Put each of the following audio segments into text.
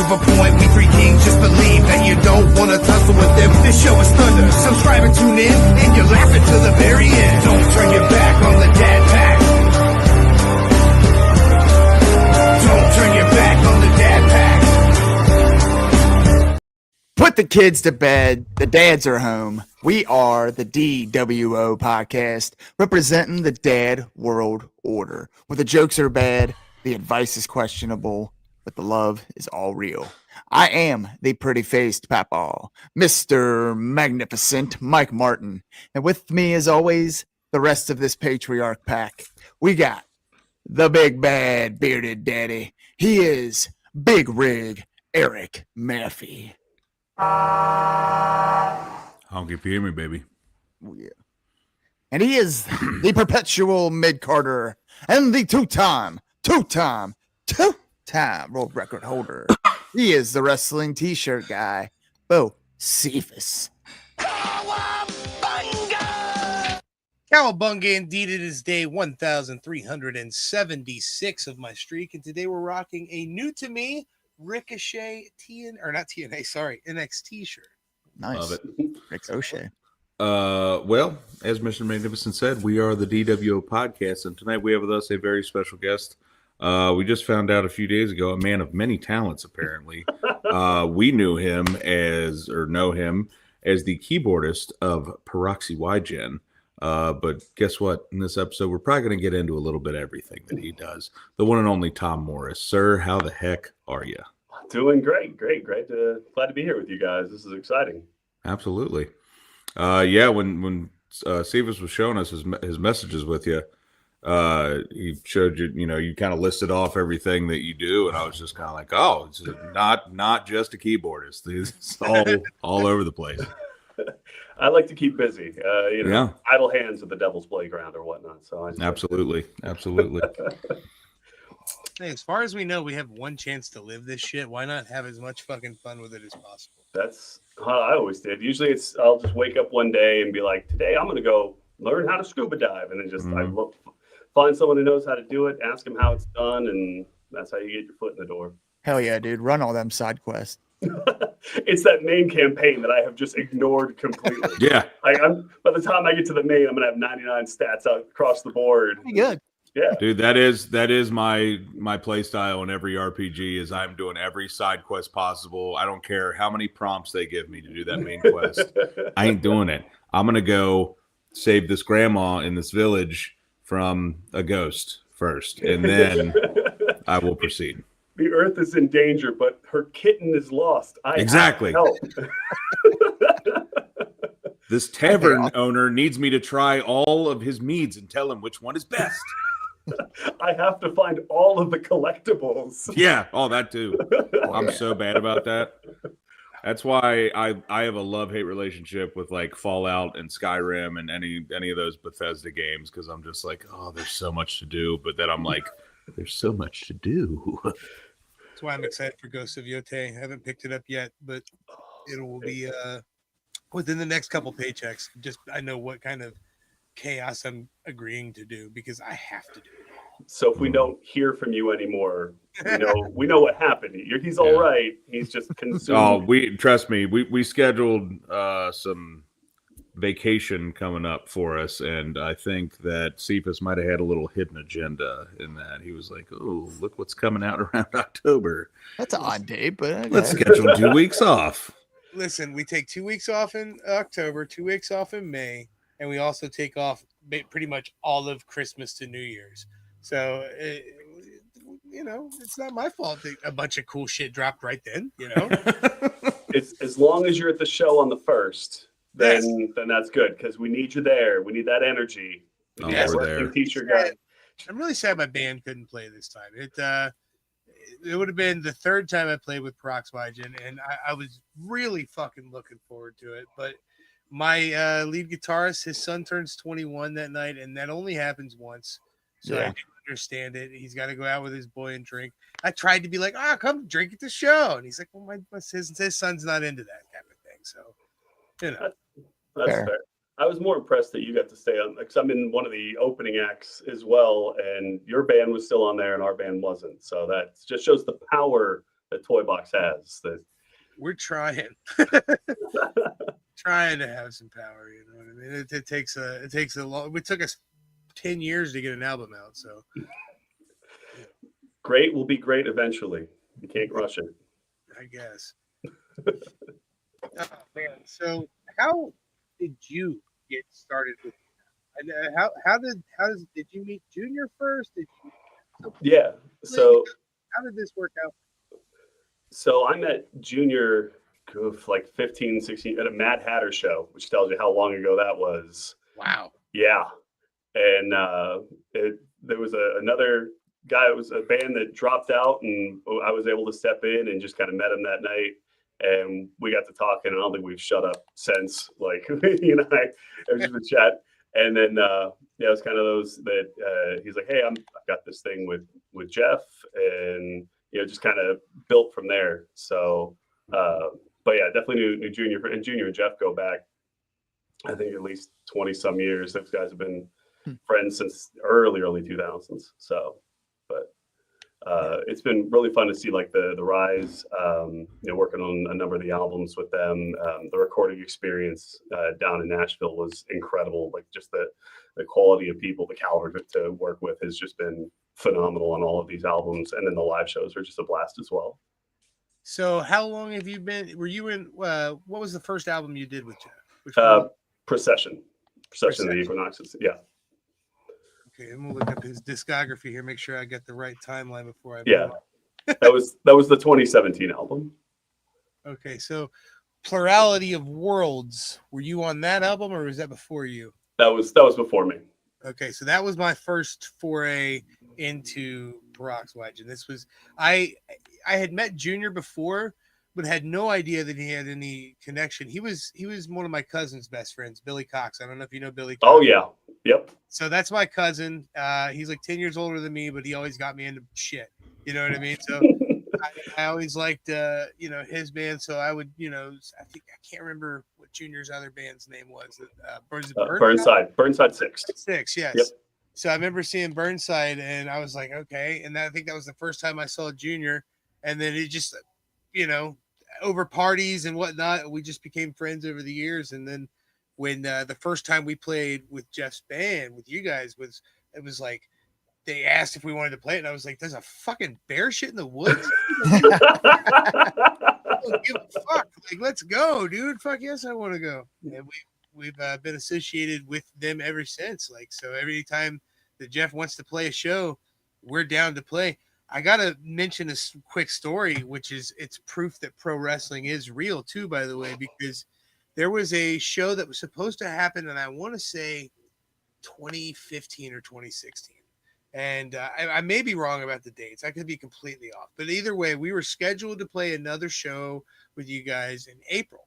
of a point, we three kings just believe that you don't want to tussle with them. This show is thunder. Subscribe and tune in, and you're laughing to the very end. Don't turn your back on the dad pack. Don't turn your back on the dad pack. Put the kids to bed. The dads are home. We are the DWO podcast, representing the dad world order. Where the jokes are bad, the advice is questionable, but the love is all real. I am the pretty-faced papa, Mr. Magnificent Mike Martin. And with me, as always, the rest of this patriarch pack. We got the big bad bearded daddy. He is Big Rig Eric Maffey. Honky if you hear me, baby. Oh, yeah. And he is the perpetual mid-carter and the two-time world record holder. He is the wrestling t-shirt guy, Bo Cephas. Cowabunga, indeed, it is day 1,376 of my streak, and today we're rocking a new to me Ricochet NXT shirt. Nice. Love it. Ricochet. Well, as Mr. Magnificent said, we are the DWO podcast, and tonight we have with us a very special guest. We just found out a few days ago, a man of many talents, apparently. We know him as the keyboardist of Peroxwhy. But guess what? In this episode, we're probably going to get into a little bit of everything that he does. The one and only Tom Morris. Sir, how the heck are you? Doing great. Glad to be here with you guys. This is exciting. Absolutely. When Cephas was showing us his messages with you, he showed you, you kind of listed off everything that you do, and I was just kind of like, oh, it's not just a keyboardist. It's all over the place. I like to keep busy. Idle hands at the devil's playground or whatnot. So Absolutely. Hey, as far as we know, we have one chance to live this shit. Why not have as much fucking fun with it as possible? That's how I always did. Usually I'll just wake up one day and be like, today I'm going to go learn how to scuba dive. And then just I find someone who knows how to do it, ask them how it's done. And that's how you get your foot in the door. Hell yeah, dude. Run all them side quests. It's that main campaign that I have just ignored completely. Yeah. By the time I get to the main, I'm going to have 99 stats out across the board. Pretty good. Yeah, dude, that is my play style in every RPG. Is I'm doing every side quest possible. I don't care how many prompts they give me to do that main quest. I ain't doing it. I'm gonna go save this grandma in this village from a ghost first, and then I will proceed. The earth is in danger, but her kitten is lost. Exactly. Help. This tavern owner needs me to try all of his meads and tell him which one is best. I have to find all of the collectibles. Yeah, all that too. I'm so bad about that. That's why I have a love-hate relationship with like Fallout and Skyrim and any of those Bethesda games, because I'm just like, oh, there's so much to do. But then I'm like, there's so much to do. That's why I'm excited for Ghost of Yotei. I haven't picked it up yet, but it will be within the next couple paychecks. Just I know what kind of chaos I'm agreeing to do because I have to do it. So if we don't hear from you anymore, we know what happened. He's all right. He's just consumed. Oh, trust me. We scheduled some vacation coming up for us, and I think that Cephas might have had a little hidden agenda in that. He was like, "Oh, look what's coming out around October." That's an odd date, but okay. Let's schedule 2 weeks off. Listen, we take 2 weeks off in October, 2 weeks off in May, and we also take off pretty much all of Christmas to New Year's. So, it's not my fault that a bunch of cool shit dropped right then, It's as long as you're at the show on the 1st, then that's good, because we need you there. We need that energy. We're there. Teacher guy. I'm really sad my band couldn't play this time. It would have been the third time I played with Peroxwhy, and I was really fucking looking forward to it. But my lead guitarist, his son turns 21 that night, and that only happens once. So I didn't understand it. He's got to go out with his boy and drink. I tried to be like, come drink at the show. And he's like, well, his son's not into that kind of thing. So, That's fair. I was more impressed that you got to stay on, because I'm in one of the opening acts as well, and your band was still on there and our band wasn't. So that just shows the power a toy box has. That we're trying. Trying to have some power, you know what I mean? It takes a long. It took us 10 years to get an album out, so great will be great eventually. You can't rush it. I guess. Oh man! So how did you get started with? And did you meet Junior first? Yeah. So how did this work out? So I met Junior like 15, 16 at a Mad Hatter show, which tells you how long ago that was. Wow. Yeah. And there was another guy. It was a band that dropped out, and I was able to step in and just kind of met him that night. And we got to talking, and I don't think we've shut up since. Like, it was just a chat. And then, it was kind of those that he's like, hey, I've got this thing with Jeff, and just kind of built from there. So, but yeah, definitely knew Junior, and Junior and Jeff go back, I think, at least 20 some years. Those guys have been friends since early 2000s. So, but it's been really fun to see like the rise, working on a number of the albums with them. The recording experience down in Nashville was incredible. Like just the quality of people, the caliber to work with has just been phenomenal on all of these albums. And then the live shows are just a blast as well. So how long have you been, were you in, what was the first album you did with Jeff? Procession of the Equinoxes. Yeah. Okay, I'm gonna look up his discography here, make sure I get the right timeline before I. Yeah, that was the 2017 album. Okay, so Plurality of Worlds. Were you on that album, or was that before you? That was before me. Okay, so that was my first foray into Peroxwhy. And this was I had met Junior before, but had no idea that he had any connection. He was one of my cousin's best friends, Billy Cox. I don't know if you know Billy Cox. Oh yeah. Yep. So that's my cousin. He's like 10 years older than me, but he always got me into shit. You know what I mean? So I always liked his band. So I would, I can't remember what Junior's other band's name was. Burnside 6. 6, yes. Yep. So I remember seeing Burnside, and I was like, okay. And I think that was the first time I saw Junior. And then it just, over parties and whatnot, we just became friends over the years. And then when the first time we played with Jeff's band, with you guys, it was like they asked if we wanted to play it, and I was like, "There's a fucking bear shit in the woods." I don't give a fuck. Like, let's go, dude. Fuck yes, I want to go. And we've been associated with them ever since. Like, so every time that Jeff wants to play a show, we're down to play. I gotta mention a quick story, which is it's proof that pro wrestling is real too, by the way, because there was a show that was supposed to happen, and I want to say 2015 or 2016. And I may be wrong about the dates. I could be completely off. But either way, we were scheduled to play another show with you guys in April.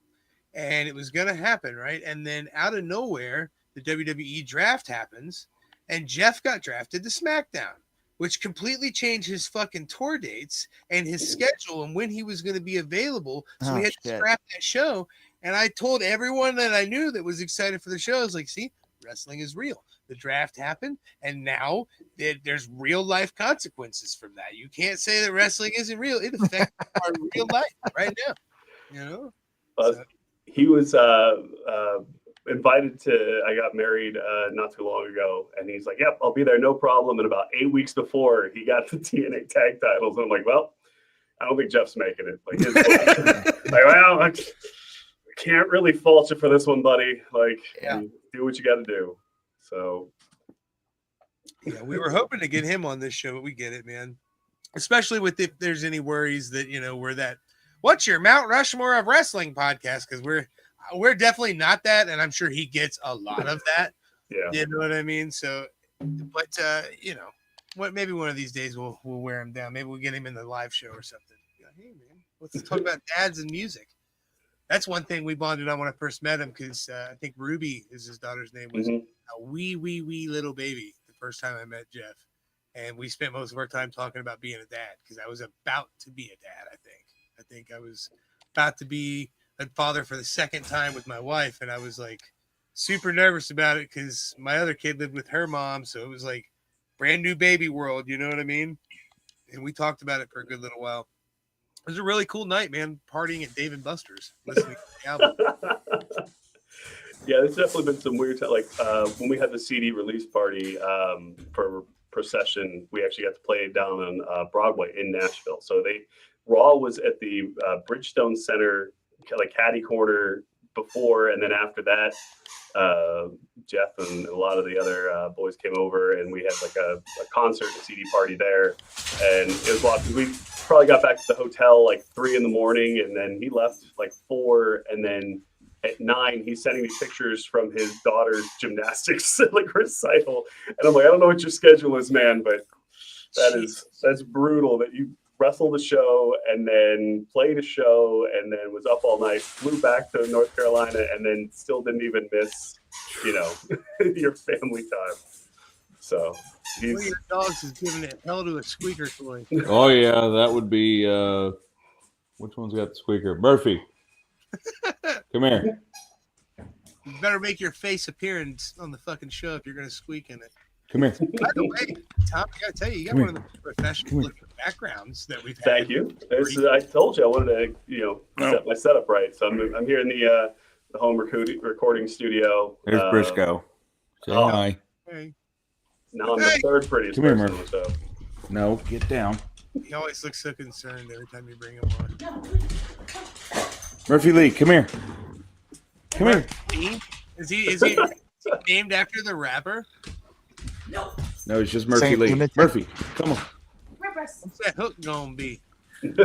And it was going to happen, right? And then out of nowhere, the WWE draft happens, and Jeff got drafted to SmackDown, which completely changed his fucking tour dates and his schedule and when he was going to be available. So we had to scrap that show. And I told everyone that I knew that was excited for the show, I was like, see, wrestling is real. The draft happened, and now there's real life consequences from that. You can't say that wrestling isn't real. It affects our real life right now, So. He was invited to, I got married not too long ago, and he's like, yep, I'll be there, no problem. And about 8 weeks before, he got the TNA tag titles. And I'm like, well, I don't think Jeff's making it. Like, well, I can't really fault you for this one, buddy. Like, do what you got to do. So, yeah, we were hoping to get him on this show, but we get it, man. Especially with if there's any worries that we're that. What's your Mount Rushmore of wrestling podcast? Because we're definitely not that, and I'm sure he gets a lot of that. Yeah, you know what I mean. So, but what? Maybe one of these days we'll wear him down. Maybe we'll get him in the live show or something. Hey, man, let's talk about dads and music. That's one thing we bonded on when I first met him, because I think Ruby is his daughter's name, was a wee little baby the first time I met Jeff. And we spent most of our time talking about being a dad, because I was about to be a dad, I think I was about to be a father for the second time with my wife, and I was like super nervous about it because my other kid lived with her mom, so it was like brand new baby world, you know what I mean? And we talked about it for a good little while. was a really cool night, man. Partying at Dave and Buster's, listening to the album. Yeah, there's definitely been some weird time. Like when we had the CD release party for Procession, we actually got to play down on Broadway in Nashville. So Raw was at the Bridgestone Center, like caddy corner before, and then after that, Jeff and a lot of the other boys came over, and we had like a concert, a CD party there, and it was wild. We probably got back to the hotel like 3 a.m, and then he left like 4, and then at 9, he's sending me pictures from his daughter's gymnastics like recital, and I'm like, I don't know what your schedule is, man, but that's brutal that you wrestled a show and then played a show and then was up all night, flew back to North Carolina, and then still didn't even miss, your family time. So One of your dogs is giving it hell to a squeaker toy. Oh yeah, that would be which one's got the squeaker? Murphy. Come here. You better make your face appearance on the fucking show if you're gonna squeak in it. Come here. By the way, Tom, I gotta tell you, you got one of the professional looking backgrounds that we've had. Thank you. I told you I wanted to, set my setup right. So I'm here in the home recording studio. There's Briscoe. Say hi. Hey. Now I'm the third prettiest Come here, person. Murphy. So. No, get down. He always looks so concerned every time you bring him on. Murphy Lee, come here. Come here. Is he named after the rapper? No, it's just Murphy Saint Lee. Lunatic. Murphy, come on. What's that hook gonna be? They're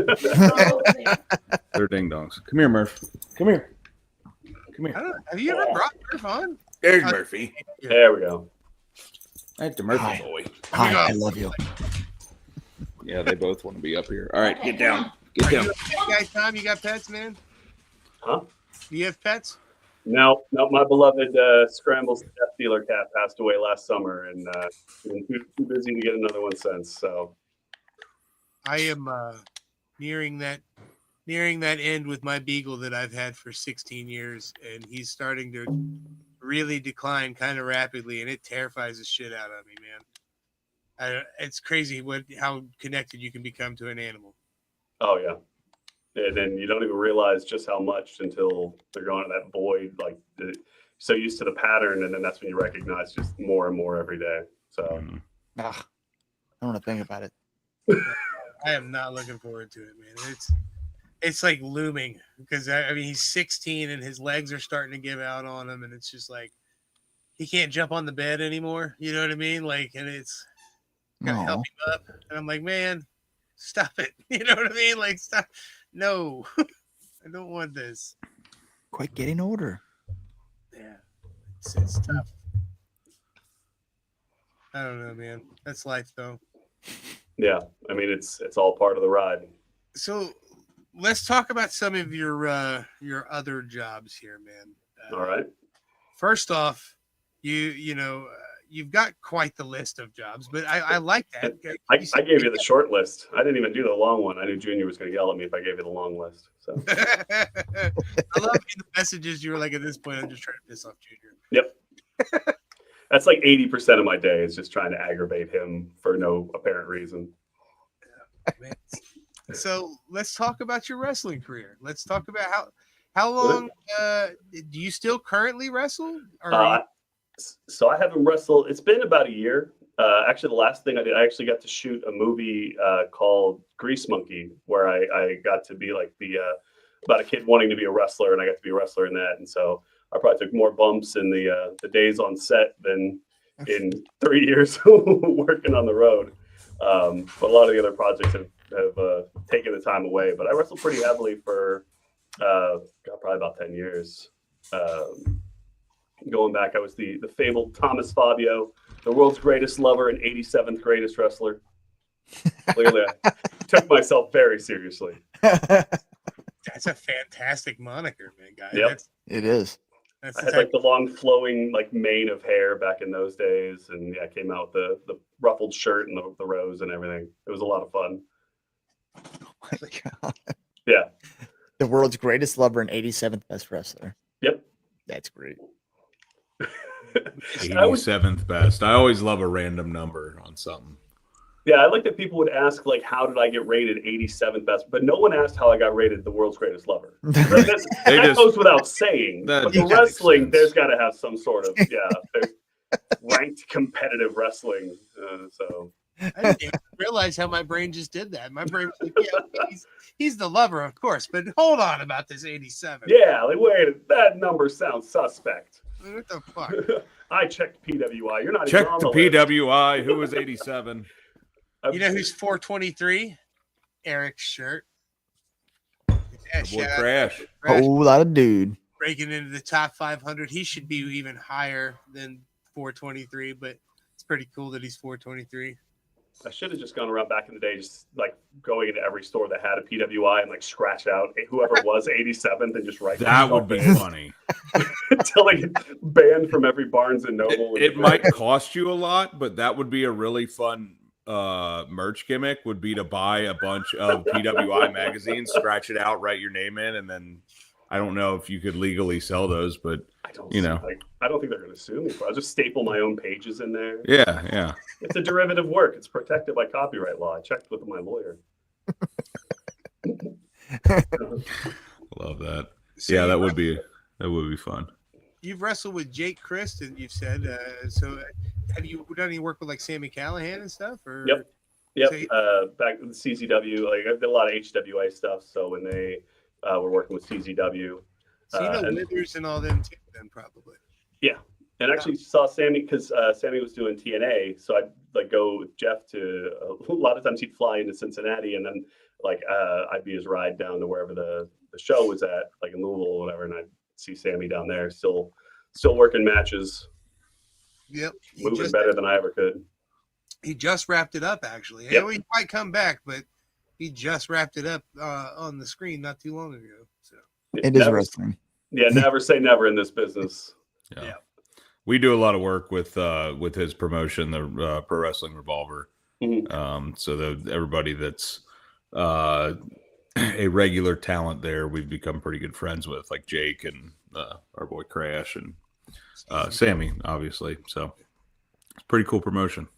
ding dongs. Come here, Murph. Come here. Come here. Have you ever brought Murph on? There's Murphy. There we go. That's the Murphy Hi. boy. Hi, I love you. Yeah, they both want to be up here. All right, get down. Get Are down. you a pet guy, Tom? You got pets, man? Huh? Do you have pets? No, my beloved Scrambles Death Dealer cat passed away last summer, and been too busy to get another one since. So I am nearing that end with my beagle that I've had for 16 years, and he's starting to really decline kind of rapidly, and it terrifies the shit out of me, man. It's crazy how connected you can become to an animal. oh yeah, and then you don't even realize just how much until they're going to that void, like so used to the pattern, and then that's when you recognize just more and more every day. So Ugh, I don't want to think about it. I am not looking forward to it, man. It's like looming because I mean he's 16 and his legs are starting to give out on him, and it's just like he can't jump on the bed anymore. You know what I mean? Like, and it's gotta help him up, and I'm like, man, stop it. You know what I mean? Like, stop. No, I don't want this. Quite getting older. Yeah, it's tough. I don't know, man. That's life, though. yeah, I mean it's all part of the ride. So let's talk about some of your other jobs here, man. All right. First off, you've got quite the list of jobs, but I like that. I gave you the short list. I didn't even do the long one. I knew Junior was going to yell at me if I gave you the long list. So I love the messages. You were like, at this point, I'm just trying to piss off Junior. Yep. That's like 80% of my day is just trying to aggravate him for no apparent reason. Man. So let's talk about your wrestling career. Let's talk about how long do you still currently wrestle? So I haven't wrestled. It's been about a year. Actually, the last thing I did, I actually got to shoot a movie called Grease Monkey, where I got to be like about a kid wanting to be a wrestler, and I got to be a wrestler in that. And so I probably took more bumps in the days on set than in 3 years working on the road. But a lot of the other projects have taken the time away. But I wrestled pretty heavily for probably about 10 years. Going back, I was the fabled Thomas Fabio, the world's greatest lover and 87th greatest wrestler. Clearly, I took myself very seriously. That's a fantastic moniker, man, guy. Yep. It is. That's I had like the long flowing like mane of hair back in those days, and I came out with the ruffled shirt and the rose and everything. It was a lot of fun. Oh my God. Yeah. The world's greatest lover and 87th best wrestler. Yep. That's great. 87th best. I always love a random number on something. Yeah, I like that people would ask, like, how did I get rated 87th best? But no one asked how I got rated the world's greatest lover. That goes without saying. But the wrestling, there's got to have some sort of, there's ranked competitive wrestling. So I didn't even realize how my brain just did that. My brain was like, yeah, he's the lover, of course, but hold on about this 87. Yeah, like, wait, that number sounds suspect. What the fuck? I checked PWI. You're not check even on the PWI. Who was 87? You know who's 423? Eric's shirt. Boy, Crash. Whole lot of dude. Breaking into the top 500. He should be even higher than 423, but it's pretty cool that he's 423. I should have just gone around back in the day, just like going into every store that had a PWI and like scratch out whoever was 87th and just write that would be funny until they get banned from every Barnes and Noble. It might cost you a lot, but that would be a really fun merch gimmick. Would be to buy a bunch of PWI magazines, scratch it out, write your name in, and then I don't know if you could legally sell those, but I don't think they're going to sue me. I'll just staple my own pages in there. Yeah. It's a derivative work. It's protected by copyright law. I checked with my lawyer. Love that. So yeah, that would be fun. You've wrestled with Jake Christ, and you've said so. Have you done any work with like Sammy Callahan and stuff? Or Yep. Back with CZW, like I did a lot of HWA stuff. So when they were working with CZW, so you know Withers and all them too, then probably. Yeah, and actually saw Sammy because Sammy was doing TNA, so I'd like go with Jeff to a lot of times he'd fly into Cincinnati, and then like I'd be his ride down to wherever the show was at, like in Louisville or whatever, and I'd see Sammy down there, still working matches. Yep, moving better than I ever could. He just wrapped it up, actually. Yep. He might come back, but he just wrapped it up on the screen not too long ago. So it is wrestling. Yeah, never say never in this business. Yeah. We do a lot of work with his promotion, the Pro Wrestling Revolver. Mm-hmm. So that everybody that's a regular talent there, we've become pretty good friends with, like Jake and our boy Crash and Sammy, obviously. So it's a pretty cool promotion.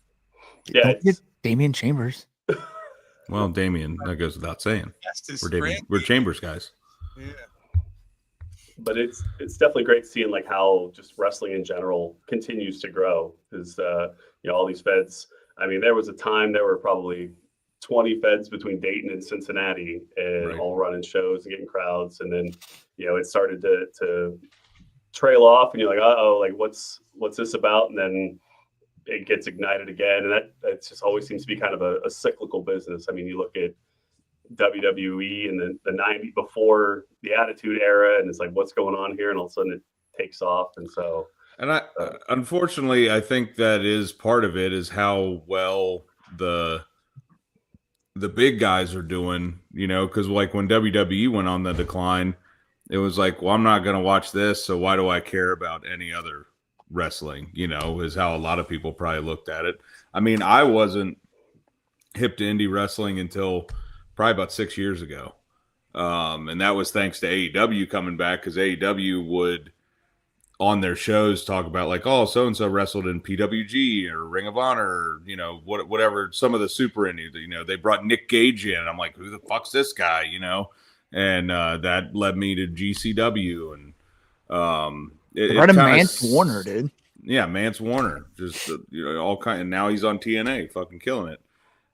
Yeah, Damian Chambers. Well, Damian, that goes without saying. We're Chambers guys. Yeah. But it's definitely great seeing like how just wrestling in general continues to grow, because all these feds. I mean, there was a time there were probably 20 feds between Dayton and Cincinnati, and all running shows and getting crowds, and then it started to trail off, and you're like, uh-oh, like what's this about? And then it gets ignited again, and that just always seems to be kind of a cyclical business. I mean, you look at WWE and the 90s before the Attitude Era, and it's like, what's going on here? And all of a sudden it takes off. And so, and unfortunately, I think that is part of it, is how well the big guys are doing, because like when WWE went on the decline, it was like, well, I'm not going to watch this, so why do I care about any other wrestling? Is how a lot of people probably looked at it. I mean, I wasn't hip to indie wrestling until probably about 6 years ago. And that was thanks to AEW coming back, because AEW would, on their shows, talk about like, oh, so-and-so wrestled in PWG or Ring of Honor, or, whatever, some of the super indies, they brought Nick Gage in. I'm like, who the fuck's this guy, And that led me to GCW. And brought him Mance Warner, dude. Yeah, Mance Warner. Just, all kind. And now he's on TNA, fucking killing it.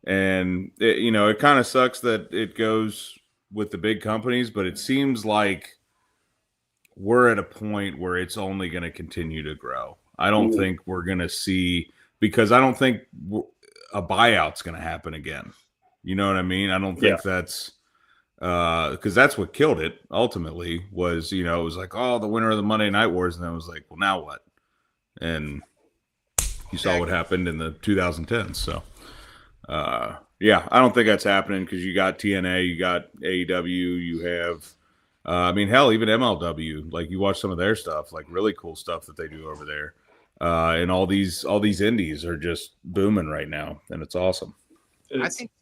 And it kind of sucks that it goes with the big companies, but it seems like we're at a point where it's only going to continue to grow. I don't think we're going to see, because I don't think a buyout's going to happen again. You know what I mean? I don't think that's because that's what killed it ultimately was, it was like, oh, the winner of the Monday Night Wars. And then it was like, well, now what? And you saw what happened in the 2010s. So. I don't think that's happening, because you got TNA, you got AEW, you have, hell, even MLW. Like, you watch some of their stuff, like really cool stuff that they do over there, and all these indies are just booming right now, and it's awesome. I think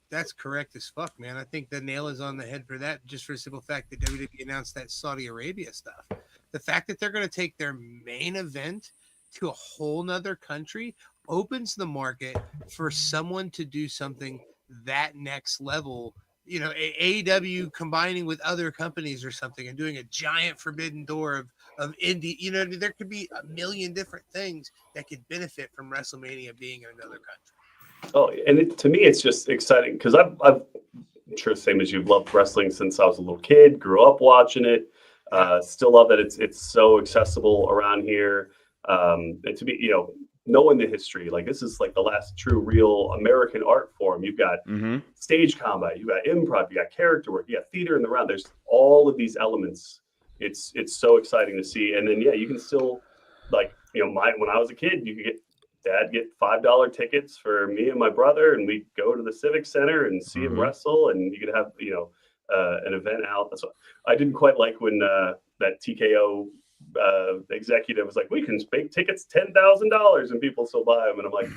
that's correct as fuck, man. I think the nail is on the head for that, just for the simple fact that WWE announced that Saudi Arabia stuff. The fact that they're going to take their main event to a whole nother country opens the market for someone to do something that next level. You know, AEW combining with other companies or something and doing a giant forbidden door of indie. You know, there could be a million different things that could benefit from WrestleMania being in another country. Oh, and to me, it's just exciting because I'm sure same as you've loved wrestling since I was a little kid, grew up watching it. Still love that it's so accessible around here. And to be, you know, knowing the history, like this is like the last true real American art form. You've got stage combat, you've got improv, you got character work, you got theater in the round. There's all of these elements. It's so exciting to see. And then you can still, like, you know, when I was a kid, you could get $5 tickets for me and my brother, and we'd go to the Civic Center and see him wrestle, and you could have, you know, an event out. That's what I didn't quite like when that TKO executive was like, we can make tickets $10,000 and people still buy them, and I'm like,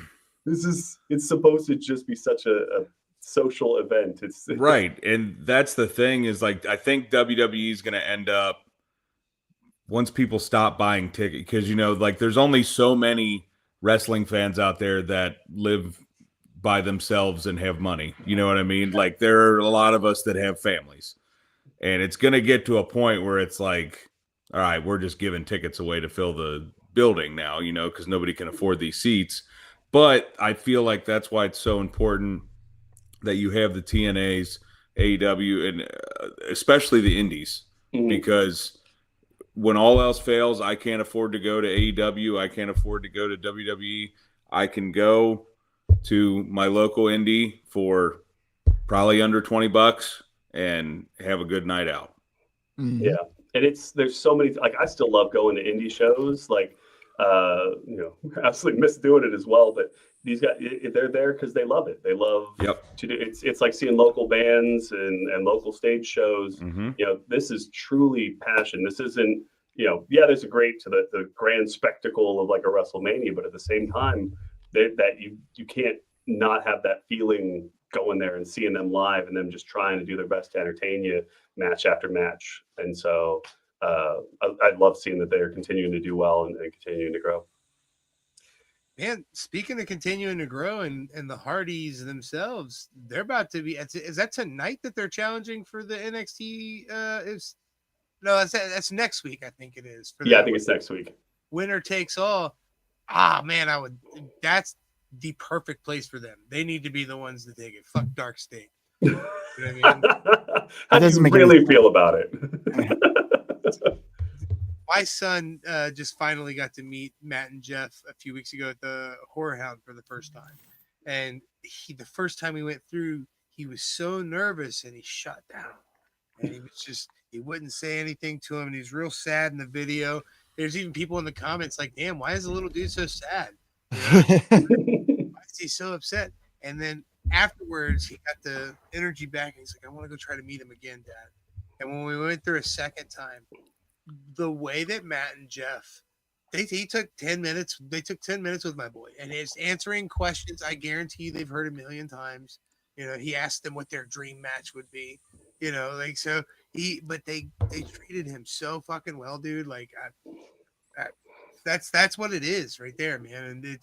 it's supposed to just be such a social event. It's right. And that's the thing is, like, I think WWE is going to end up, once people stop buying tickets, because, you know, like there's only so many wrestling fans out there that live by themselves and have money. You know what I mean? Like there are a lot of us that have families, and it's going to get to a point where it's like, all right, we're just giving tickets away to fill the building now, you know, because nobody can afford these seats. But I feel like that's why it's so important that you have the TNAs, AEW, and especially the indies, because when all else fails, I can't afford to go to AEW. I can't afford to go to WWE. I can go to my local indie for probably under $20 and have a good night out. Yeah. And there's so many, like, I still love going to indie shows. Like, you know, I absolutely miss doing it as well. But these guys, they're there because they love it. They love to do. It's like seeing local bands and local stage shows. You know, this is truly passion. This isn't, you know, there's a great to the grand spectacle of like a WrestleMania, but at the same time, that you can't not have that feeling going there and seeing them live and them just trying to do their best to entertain you match after match. And so I love seeing that they're continuing to do well and continuing to grow. Man, speaking of continuing to grow and the Hardys themselves, they're about to be. Is that tonight that they're challenging for the NXT? That's next week. I think it is. I think it's next week. Winner takes all. Man, that's the perfect place for them. They need to be the ones to take it. Fuck Dark State. You know what I mean? How do you really feel about it? My son just finally got to meet Matt and Jeff a few weeks ago at the Horror Hound for the first time. And the first time he went through, he was so nervous and he shut down. And he wouldn't say anything to him. And he's real sad in the video. There's even people in the comments like, damn, why is the little dude so sad? Why is he so upset? And then afterwards, he got the energy back. And he's like, I want to go try to meet him again, Dad. And when we went through a second time, the way that Matt and Jeff, they took 10 minutes. They took 10 minutes with my boy. And his answering questions, I guarantee they've heard a million times. You know, he asked them what their dream match would be. You know, like, so but they treated him so fucking well, dude. Like, that's what it is right there, man. And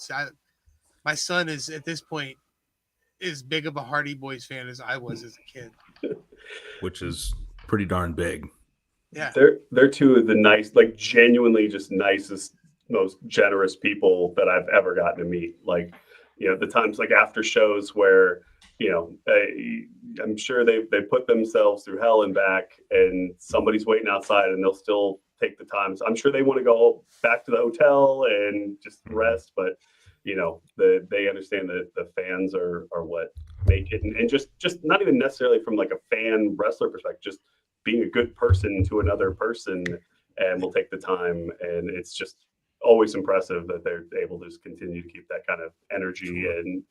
my son is at this point as big of a Hardy Boys fan as I was as a kid, which is pretty darn big. Yeah, they're two of the nice, like genuinely just nicest, most generous people that I've ever gotten to meet. Like, you know, the times like after shows where, you know, I'm sure they put themselves through hell and back, and somebody's waiting outside, and they'll still take the time. So I'm sure they want to go back to the hotel and just rest, but you know, they understand that the fans are what make it, and just not even necessarily from like a fan wrestler perspective, just being a good person to another person, and will take the time. And it's just always impressive that they're able to just continue to keep that kind of energy and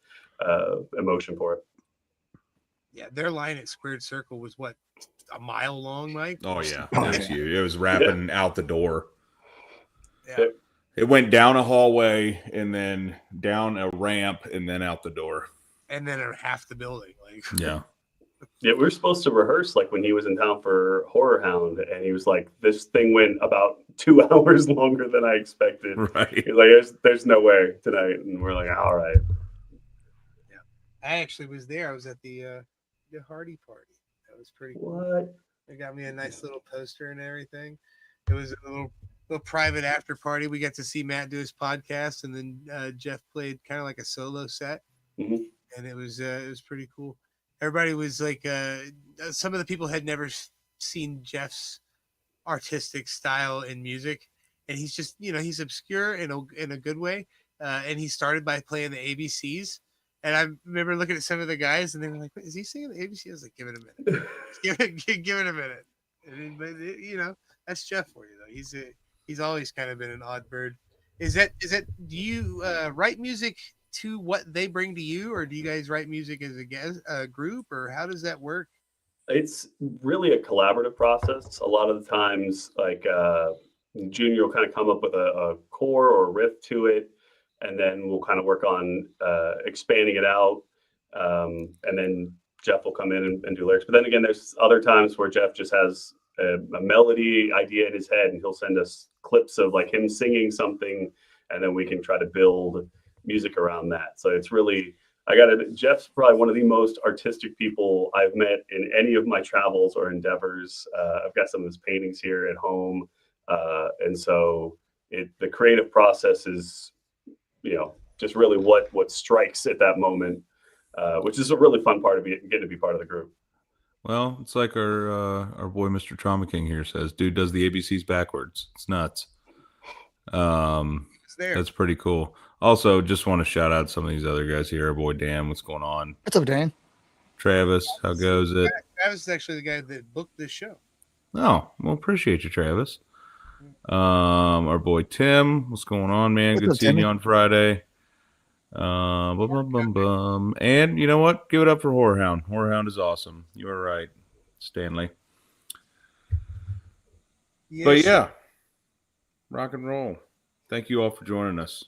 emotion for it. Yeah, their line at Squared Circle was what, a mile long, Mike? Oh yeah, it was huge. It was wrapping out the door. Yeah. It went down a hallway and then down a ramp and then out the door. And then half the building. Like, yeah. Yeah, we were supposed to rehearse like when he was in town for Horror Hound, and he was like, "This thing went about 2 hours longer than I expected." Right. He's like, "There's no way tonight," and we're like, "All right." Yeah, I actually was there. I was at the Hardy party. That was pretty cool. What? They got me a nice little poster and everything. It was a little private after party. We got to see Matt do his podcast, and then Jeff played kind of like a solo set, Mhm. and it was pretty cool. Everybody was like, some of the people had never seen Jeff's artistic style in music, and he's just he's obscure in a good way, and he started by playing the ABCs. And I remember looking at some of the guys, and they were like, "Is he singing the ABC?" I was like, "Give it a minute, give it a minute." But that's Jeff for you though. He's always kind of been an odd bird. Is that do you write music to what they bring to you, or do you guys write music as a group, or how does that work? It's really a collaborative process. A lot of the times, like Junior will kind of come up with a core or a riff to it, and then we'll kind of work on expanding it out. And then Jeff will come in and do lyrics. But then again, there's other times where Jeff just has a melody idea in his head, and he'll send us clips of like him singing something, and then we can try to build music around that. So it's really, Jeff's probably one of the most artistic people I've met in any of my travels or endeavors. I've got some of his paintings here at home. And so the creative process is, just really what strikes at that moment, which is a really fun part of getting to be part of the group. Well, it's like our boy Mr. Trauma King here says, dude does the ABCs backwards. It's nuts. It's there. That's pretty cool. Also, just want to shout out some of these other guys here. Our boy Dan, what's going on? What's up, Dan? Travis, how goes it? Travis is actually the guy that booked this show. Oh, well, appreciate you, Travis. Our boy Tim, what's going on, man? What's Good up, seeing Timmy? you on Friday. And you know what? Give it up for Horror Hound. Horror Hound is awesome. You are right, Stanley. Yes. But yeah, rock and roll. Thank you all for joining us.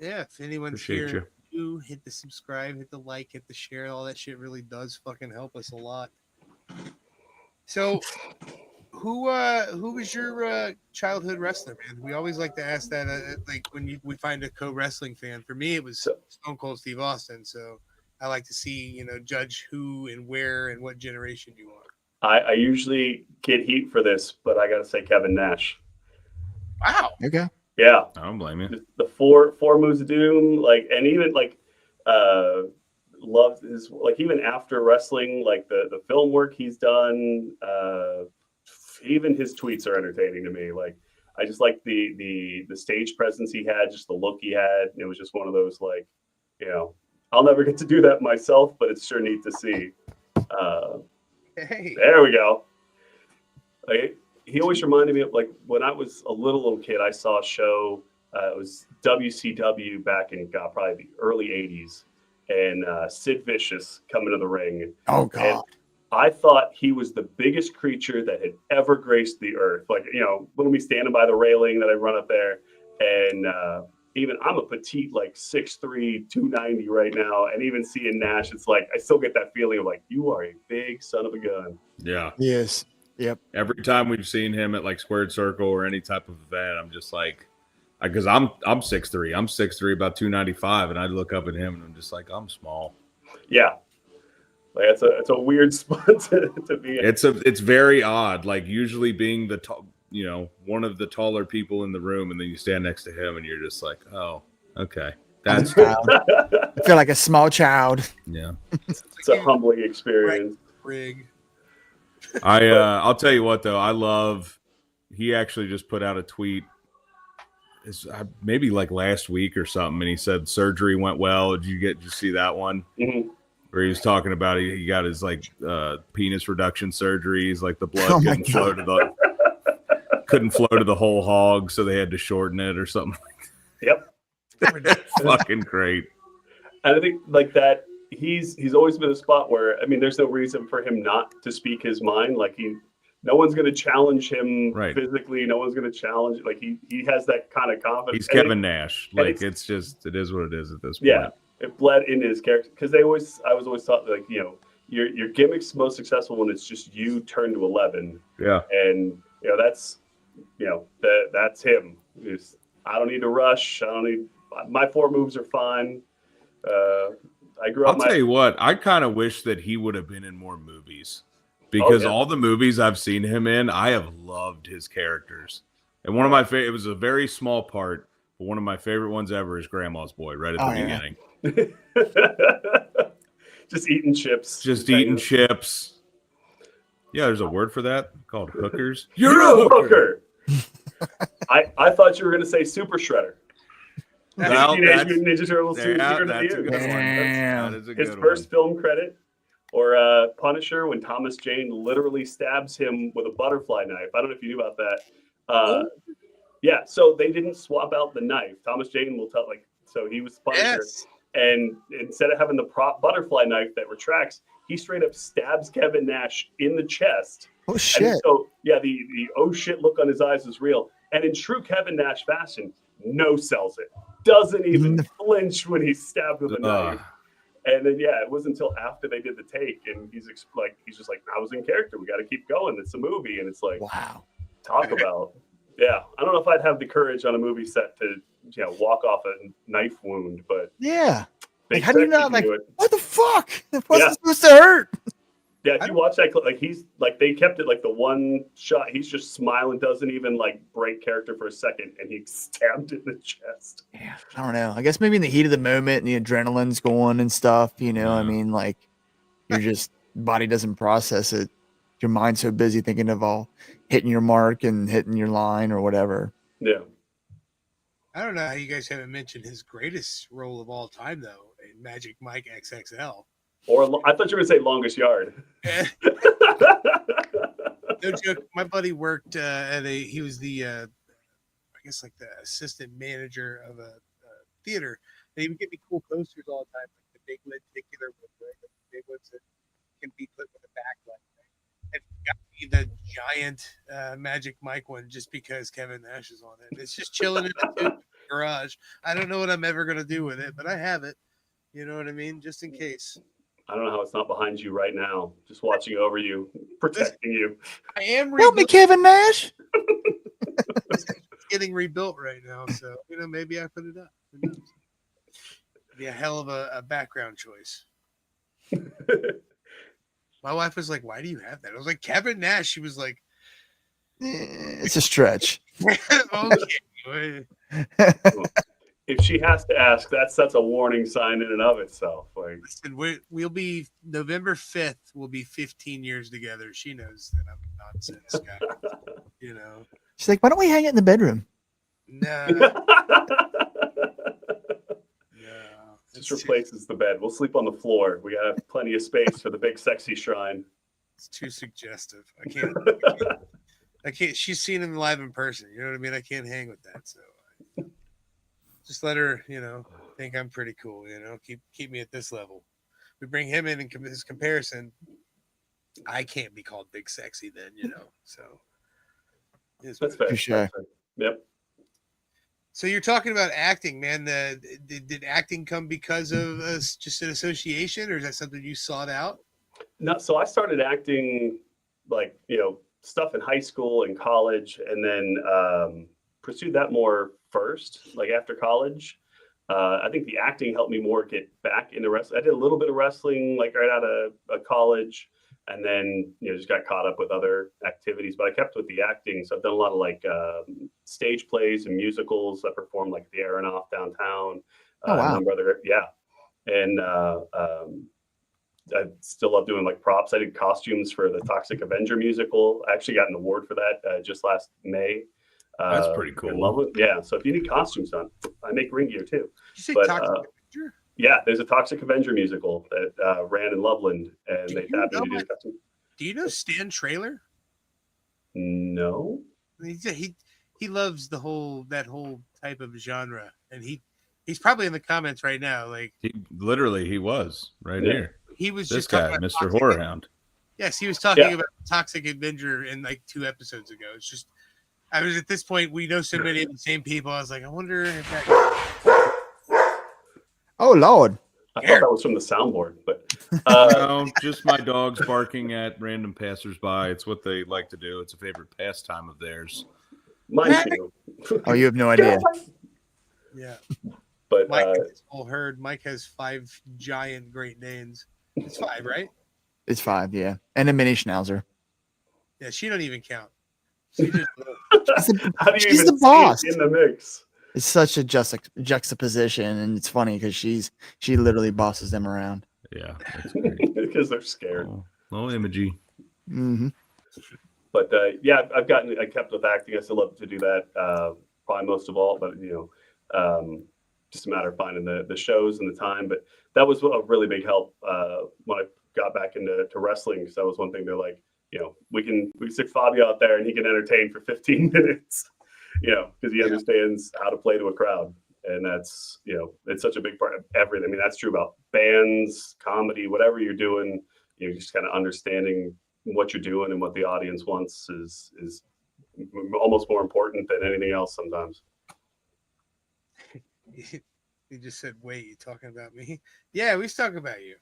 Yeah, if anyone's Appreciate here, you hit the subscribe, hit the like, hit the share. All that shit really does fucking help us a lot. So, who was your childhood wrestler, man? We always like to ask that, like when we find a co-wrestling fan. For me, it was Stone Cold Steve Austin. So, I like to see, judge who and where and what generation you are. I usually get heat for this, but I got to say Kevin Nash. Wow. Okay. Yeah. I don't blame you. The four moves of doom, and even loved his, even after wrestling, the film work he's done, even his tweets are entertaining to me. I just like the stage presence he had, just the look he had. It was just one of those, I'll never get to do that myself, but it's sure neat to see. Hey. There we go. He always reminded me of when I was a little kid, I saw a show. It was WCW back in probably the early 80s, and Sid Vicious coming to the ring. Oh, God. And I thought he was the biggest creature that had ever graced the earth. Little me standing by the railing that I run up there. And even I'm a petite, 6'3", 290 right now. And even seeing Nash, it's I still get that feeling of you are a big son of a gun. Yeah. Yes. Yep. Every time we've seen him at Squared Circle or any type of event, I'm just because I'm 6'3", I'm 6'3", about 295, and I look up at him and I'm just I'm small. Yeah, it's a weird spot to be in. It's very odd. Usually being the one of the taller people in the room, and then you stand next to him and you're just oh, okay, that's I feel like a small child. yeah. It's a humbling experience. Rig. I'll tell you what though, he actually just put out a tweet. It's maybe last week or something, and he said surgery went well. Did you see that one? Mm-hmm. Where he was talking about he got his penis reduction surgeries, the blood couldn't flow to the whole hog, so they had to shorten it or something. Yep. Fucking great. And I think that he's always been a spot where there's no reason for him not to speak his mind. No one's going to challenge him physically. No one's going to challenge. He has that kind of confidence. He's Kevin Nash. It is what it is at this point. Yeah, it bled into his character because I was always taught your gimmick's most successful when it's just you turned to 11. Yeah. And that's that's him. I don't need to rush. I don't need my 4 moves are fine. I grew up. I'll tell you what, I kind of wish that he would have been in more movies because all the movies I've seen him in, I have loved his characters. And one of my favorite, it was a very small part, but one of my favorite ones ever is Grandma's Boy right at the beginning. Just eating chips. Just eating chips. Yeah, there's a word for that called hookers. You're a hooker. I thought you were going to say Super Shredder. Well, Teenage Mutant Ninja Turtles. That's a good one. Damn. That is a His good first one. film credit, or Punisher, when Thomas Jane literally stabs him with a butterfly knife. I don't know if you knew about that. Yeah, so they didn't swap out the knife. Thomas Jane will tell, so he was Punisher. Yes. And instead of having the prop butterfly knife that retracts, he straight up stabs Kevin Nash in the chest. Oh shit! And so yeah, the oh shit look on his eyes is real. And in true Kevin Nash fashion, no sells it. Doesn't even flinch when he's stabbed with a knife. And then it wasn't until after they did the take, and he's just like, I was in character. We got to keep going. It's a movie, and it's like, wow. Talk about. Yeah, I don't know if I'd have the courage on a movie set to walk off a knife wound, but Yeah. Big How do you Sexy not can do it. what the fuck? It wasn't supposed to hurt. Yeah, if you watch that clip, he's they kept it the one shot. He's just smiling, doesn't even break character for a second, and he stabbed it in the chest. Yeah, I don't know. I guess maybe in the heat of the moment and the adrenaline's going and stuff, I mean, your just body doesn't process it. Your mind's so busy thinking of all hitting your mark and hitting your line or whatever. Yeah. I don't know how you guys haven't mentioned his greatest role of all time, though, in Magic Mike XXL. Or I thought you were going to say Longest Yard. No joke. My buddy worked he was the, I guess the assistant manager of a theater. And he would give me cool posters all the time, the big lenticular ones, right? The big ones that can be put with a backlight. And he got me the giant Magic Mike one just because Kevin Nash is on it. It's just chilling in the garage. I don't know what I'm ever going to do with it, but I have it. You know what I mean? Just in case. I don't know how it's not behind you right now, just watching over you, protecting you. I am Help me, Kevin Nash. It's getting rebuilt right now, so maybe I put it up. Who knows? It'd be a hell of a background choice. My wife was like, "Why do you have that?" I was like, "Kevin Nash." She was like, It's a stretch. "Okay." If she has to ask, that's a warning sign in and of itself. Listen, we'll be November 5th. We'll be 15 years together. She knows that I'm a nonsense guy. She's like, why don't we hang it in the bedroom? No. Just replaces the bed. We'll sleep on the floor. We have plenty of space for the big sexy shrine. It's too suggestive. I can't. She's seen him live in person. You know what I mean? I can't hang with that. So just let her, think I'm pretty cool. Keep me at this level. We bring him in his comparison. I can't be called big sexy then, So that's fair. Sure. Yep. So you're talking about acting, man. Did acting come because of just an association, or is that something you sought out? No, so I started acting stuff in high school and college, and then pursued that more first, after college. I think the acting helped me more get back into wrestling. I did a little bit of wrestling right out of college, and then just got caught up with other activities. But I kept with the acting, so I've done a lot of stage plays and musicals. I performed at the Aronoff downtown. Oh wow! And I still love doing props. I did costumes for the Toxic Avenger musical. I actually got an award for that just last May. That's pretty cool. Yeah. So if you need costumes done, I make ring gear too. Did you say Toxic Avenger? Yeah, there's a Toxic Avenger musical that ran in Loveland, and they tapped me to do the costume. Do you know Stan Trailer? No. He loves that whole type of genre, and he's probably in the comments right now. He was right here. He was this just guy, Mr. Horrorhound. Yes, he was talking about Toxic Avenger in 2 episodes ago. It's just, I was at this point, we know so many of the same people. I was like, I wonder if that. Oh Lord! I thought that was from the soundboard, but No, just my dogs barking at random passersby. It's what they like to do. It's a favorite pastime of theirs. Mine too. Oh, you have no idea. Yeah. But Mike has his whole herd. Mike has 5 giant Great Danes. It's 5, right? It's 5, yeah, and a mini schnauzer. Yeah, she don't even count. She just how do you she's even the boss. see it in the mix? It's such a juxtaposition, and it's funny because she literally bosses them around. Yeah, that's great. Because they're scared. Oh, Imogee. Mm-hmm. But yeah, I kept with acting. I still love to do that. Probably most of all, but just a matter of finding the shows and the time. But that was a really big help when I got back into wrestling. Because that was one thing they're like, we can stick Fabio out there and he can entertain for 15 minutes, because he understands how to play to a crowd. And that's, it's such a big part of everything. I mean, that's true about bands, comedy, whatever you're doing, just kind of understanding what you're doing and what the audience wants is almost more important than anything else sometimes. he just said, "Wait, you talking about me?" Yeah, we was talking about you.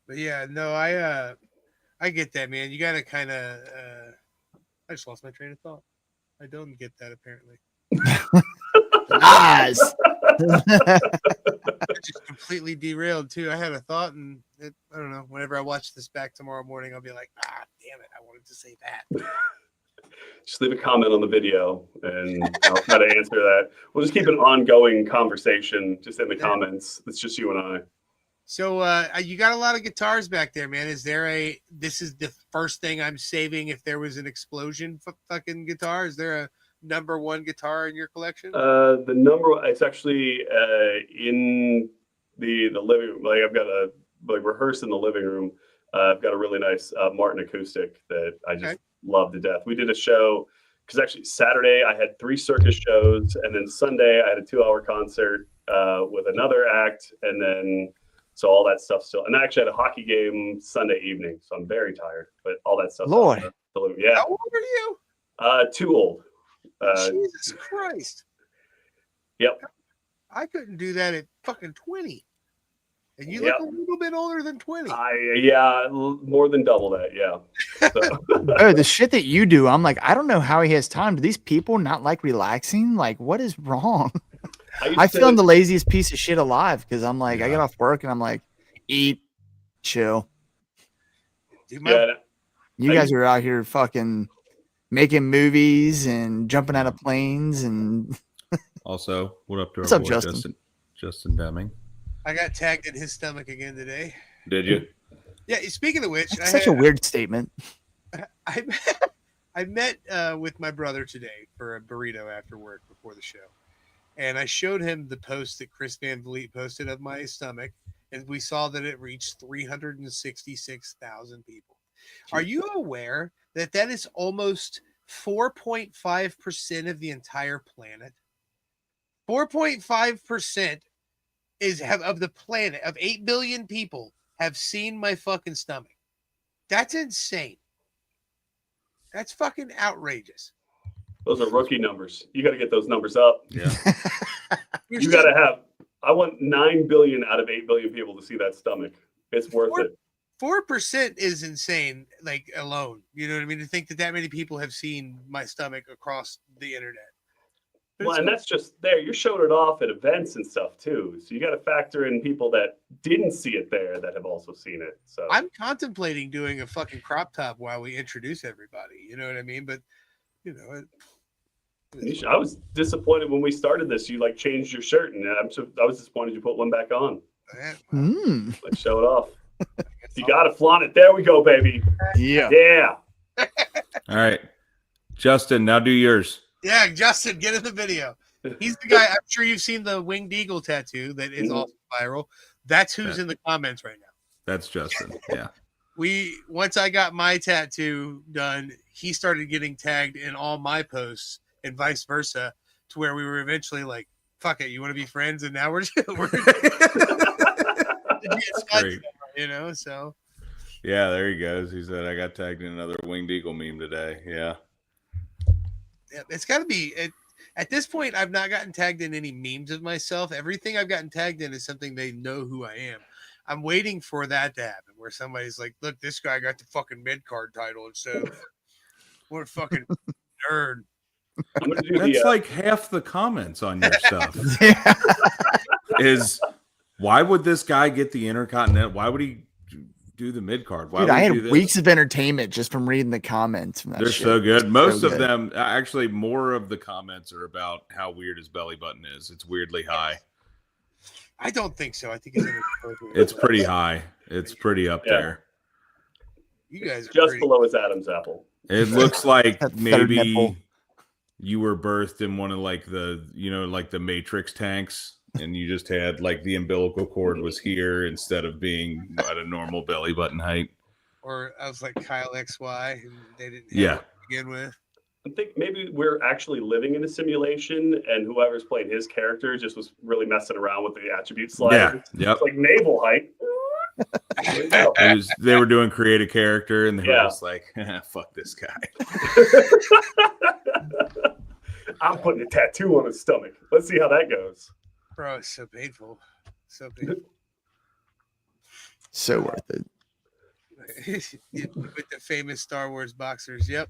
But yeah, no, I get that, man. You gotta kind of. I just lost my train of thought. I don't get that apparently. Nice. Just completely derailed too. I had a thought, and I don't know. Whenever I watch this back tomorrow morning, I'll be like, damn it, I wanted to say that. Just leave a comment on the video, and I'll try to answer that. We'll just keep an ongoing conversation just in the comments. It's just you and I. So you got a lot of guitars back there, man. Is there this is the first thing I'm saving if there was an explosion fucking guitar? Is there a number 1 guitar in your collection? It's actually in the living room. Like I've got a rehearse in the living room. I've got a really nice Martin acoustic that I just love to death. We did a show because actually Saturday I had 3 Circus shows, and then Sunday I had a 2-hour concert with another act, and then so all that stuff still. And I actually had a hockey game Sunday evening, so I'm very tired. But all that stuff. Lord, yeah. How old are you? Too old. Jesus Christ. Yep. I couldn't do that at fucking 20. And you look a little bit older than 20. More than double that. Yeah. So. Oh, the shit that you do, I'm like, I don't know how he has time. Do these people not like relaxing? Like, what is wrong? I feel I'm the laziest piece of shit alive because I'm like, I get off work and I'm like, eat, chill. You guys are out here fucking making movies and jumping out of planes and. Also, what up to What's our up, boy Justin Deming? I got tagged in his stomach again today. Did you? Yeah. Speaking of which, that's such a weird statement. I met with my brother today for a burrito after work before the show, and I showed him the post that Chris Van Vliet posted of my stomach, and we saw that it reached 366,000 people. Are you aware that is almost 4.5% of the entire planet? 4.5% of the planet of 8 billion people have seen my fucking stomach. That's insane. That's fucking outrageous. Those are rookie numbers. You got to get those numbers up. Yeah. You got to have. I want 9 billion out of 8 billion people to see that stomach. It's worth it. 4% is insane, like alone. You know what I mean? To think that many people have seen my stomach across the internet. Well, and that's just there. You're showing it off at events and stuff too. So you got to factor in people that didn't see it there that have also seen it. So I'm contemplating doing a fucking crop top while we introduce everybody. You know what I mean? But I was disappointed when we started this. You like changed your shirt, and I was disappointed you put one back on. Let's show it off. You got to flaunt it. There we go, baby. Yeah. All right, Justin. Now do yours. Yeah, Justin, get in the video. He's the guy. I'm sure you've seen the winged eagle tattoo that is also viral. That's who's in the comments right now. That's Justin. Yeah. Once I got my tattoo done, he started getting tagged in all my posts and vice versa, to where we were eventually like, "Fuck it, you want to be friends?" And now we're great. So. Yeah, there he goes. He said, "I got tagged in another winged eagle meme today." Yeah. Yeah, it's got to be. At this point, I've not gotten tagged in any memes of myself. Everything I've gotten tagged in is something they know who I am. I'm waiting for that to happen, where somebody's like, "Look, this guy got the fucking mid card title," and so what a fucking nerd. I'm gonna do That's the like half the comments on your stuff. Yeah. Is why would this guy get the Intercontinental? Why would he do the mid card? Why Dude, would I he do had this? weeks of entertainment just from reading the comments from that They're shit. so good. Most So of good. them, actually, more of the comments are about how weird his belly button is. It's weirdly high. I don't think so. I think it's It's pretty high. It's pretty up Yeah. there. You guys are just pretty. below his Adam's apple. It looks like That third maybe nipple. you were birthed in one of like the, like the Matrix tanks, and you just had like the umbilical cord was here instead of being at a normal belly button height. Or I was like Kyle XY, and they didn't have Yeah. one to begin with. I think maybe we're actually living in a simulation, and whoever's playing his character just was really messing around with the attribute slider. Yeah. Yep. It's like navel height. There you go. They were doing create a character, and they were Yeah. just like, fuck this guy. I'm putting a tattoo on his stomach. Let's see how that goes. Bro, it's so painful. So painful. So worth it. With the famous Star Wars boxers. Yep.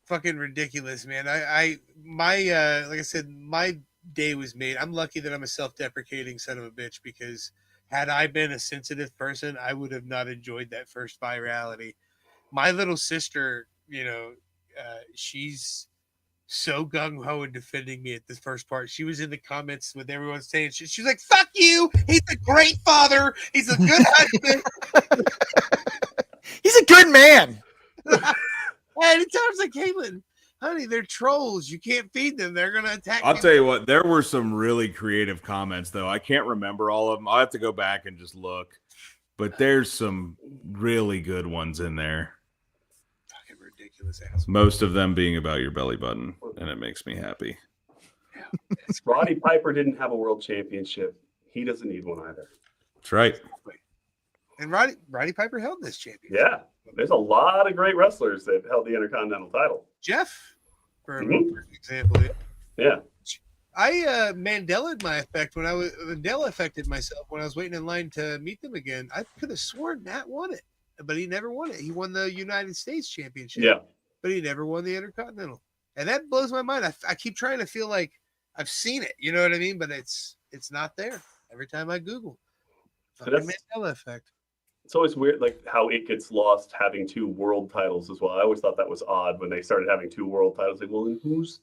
Fucking ridiculous, man. Like I said, my day was made. I'm lucky that I'm a self-deprecating son of a bitch, because had I been a sensitive person, I would have not enjoyed that first virality. My little sister, she's so gung-ho in defending me at this first part. She was in the comments with everyone saying, she's like, "Fuck you! He's a great father! He's a good husband!" He's a good man. And it sounds like, Caitlin, honey, they're trolls. You can't feed them. They're going to attack I'll you. tell you what, there were some really creative comments, though. I can't remember all of them. I'll have to go back and just look. But there's some really good ones in there. Fucking ridiculous ass. Most of them being about your belly button, and it makes me happy. Roddy Piper didn't have a world championship. He doesn't need one either. That's right. And Roddy Piper held this championship. Yeah. There's a lot of great wrestlers that held the Intercontinental title. Jeff, for Mhm. example. Yeah. I Mandela my effect when Mandela affected myself when I was waiting in line to meet them again. I could have sworn Matt won it, but he never won it. He won the United States Championship, Yeah. but he never won the Intercontinental, and that blows my mind. I keep trying to feel like I've seen it, you know what I mean? But it's not there. Every time I Google, fucking Mandela effect. It's always weird, like how it gets lost having two world titles as well. I always thought that was odd when they started having two world titles. Like, well, then who's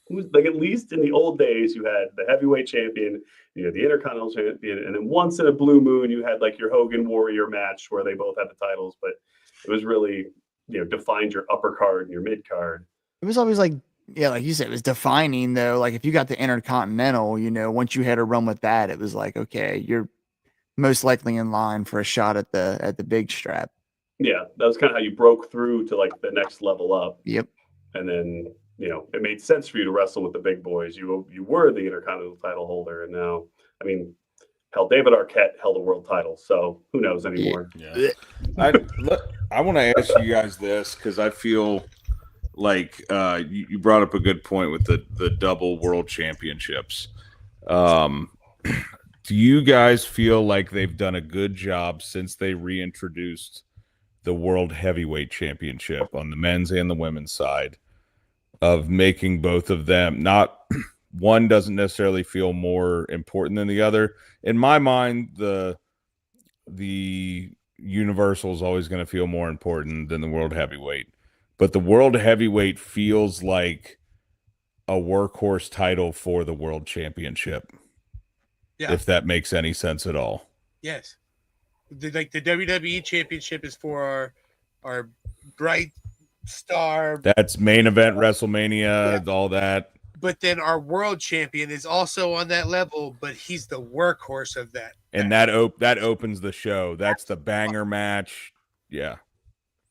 like, at least in the old days, you had the heavyweight champion, you had the Intercontinental champion, and then once in a blue moon, you had like your Hogan Warrior match where they both had the titles. But it was really, defined your upper card and your mid card. It was always like, yeah, like you said, it was defining though. Like if you got the Intercontinental, once you had a run with that, it was like, okay, you're most likely in line for a shot at the big strap. Yeah, that was kind of how you broke through to like the next level up. Yep. And then, it made sense for you to wrestle with the big boys. You were the Intercontinental title holder, and now, hell, David Arquette held a world title, so who knows anymore? Yeah. I want to ask you guys this, because I feel like you brought up a good point with the double world championships. Do you guys feel like they've done a good job since they reintroduced the World Heavyweight Championship on the men's and the women's side of making both of them, not one doesn't necessarily feel more important than the other? In my mind, the Universal is always going to feel more important than the World Heavyweight, but the World Heavyweight feels like a workhorse title for the World Championship. Yeah. If that makes any sense at all. Yes. The WWE Championship is for our bright star. That's main event WrestleMania, all that. But then our world champion is also on that level, but he's the workhorse of that. And that opens the show. That's the banger match. Yeah.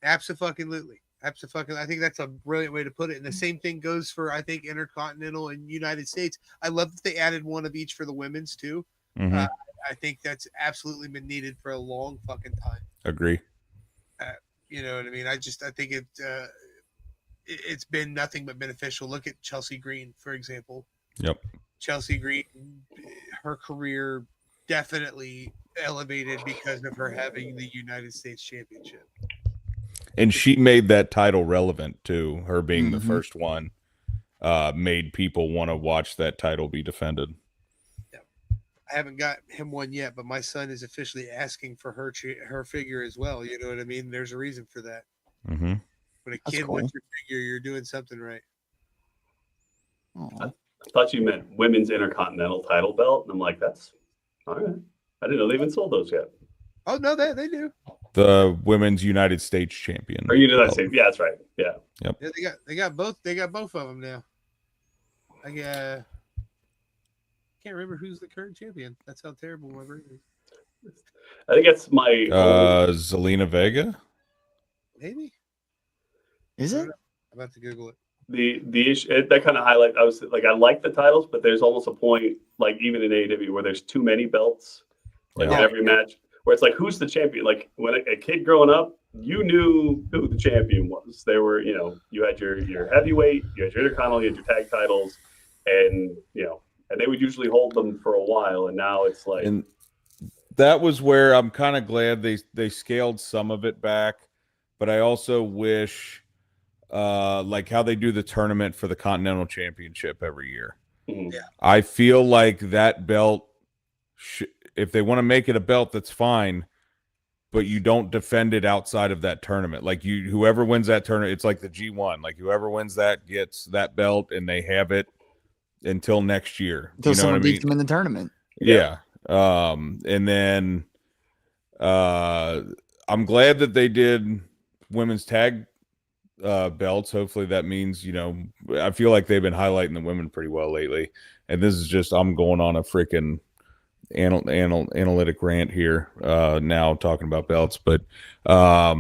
Absolutely. Absolutely. I think that's a brilliant way to put it. And the same thing goes for, I think, Intercontinental and United States. I love that they added one of each for the women's too. Mm-hmm. I think that's absolutely been needed for a long fucking time. Agree. You know what I mean? I think it, it's been nothing but beneficial. Look at Chelsea Green, for example. Yep. Chelsea Green, her career definitely elevated because of her having the United States Championship. And she made that title relevant too. Her being the Mhm. first one made people want to watch that title be defended. I haven't got him one yet, but my son is officially asking for her figure as well. You know what I mean? There's a reason for that. Mm-hmm. When a That's kid cool. wants your figure, you're doing something right. Aw. I thought you meant women's intercontinental title belt, and I'm like, that's all right. I didn't know they even sold those yet. Oh no, they do. The women's United States champion. Or you did that belt. say? Yeah, that's right. Yeah. Yeah, they got both of them now. I can't remember who's the current champion. That's how terrible my brain is. I think it's my Zelina Vega. Maybe. Is it? I'm about to Google it. the issue that kind of highlight. I was like, I like the titles, but there's almost a point, like even in AEW, where there's too many belts, like in every match, where it's like, who's the champion? Like when a kid growing up, you knew who the champion was. There were, you had your heavyweight, you had your intercontinental, you had your tag titles, and and they would usually hold them for a while. And now it's like, And that was where I'm kind of glad they scaled some of it back, but I also wish, like how they do the tournament for the Continental Championship every year. mhm. Yeah. I feel like that belt, if they want to make it a belt, that's fine, but you don't defend it outside of that tournament. Like whoever wins that tournament, it's like the G1. Like whoever wins that gets that belt, and they have it until next year. Until You know someone what I mean? beats them in the tournament. Yeah. And then I'm glad that they did women's tag belts. Hopefully that means, I feel like they've been highlighting the women pretty well lately. And this is just, I'm going on a freaking analytic rant here now talking about belts. But I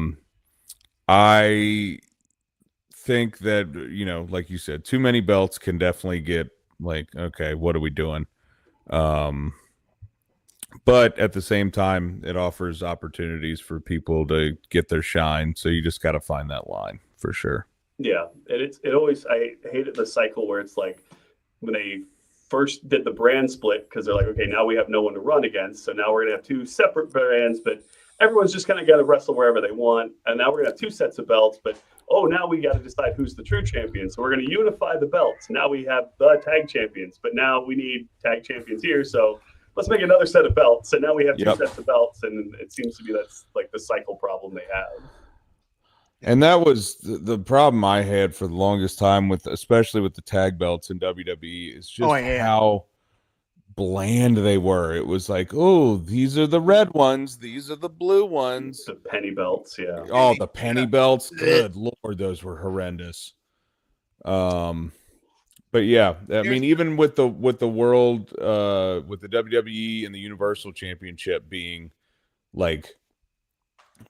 think that, like you said, too many belts can definitely get like, okay, what are we doing? But at the same time, it offers opportunities for people to get their shine. So you just got to find that line for sure. Yeah, and it always, I hated the cycle where it's like when they first did the brand split, because they're like, okay, now we have no one to run against, so now we're gonna have two separate brands, but everyone's just kind of got to wrestle wherever they want, and now we're gonna have two sets of belts, but now we got to decide who's the true champion, so we're gonna unify the belts. Now we have the tag champions, but now we need tag champions here, so let's make another set of belts. So now we have two sets of belts, and it seems to be that's like the cycle problem they have. And that was the problem I had for the longest time especially with the tag belts in WWE, is just how bland they were. It was like, oh, these are the red ones, these are the blue ones. The penny belts, yeah. Oh, the penny belts. Good Lord, those were horrendous. But yeah, I mean, even with the world, with the WWE and the Universal Championship being like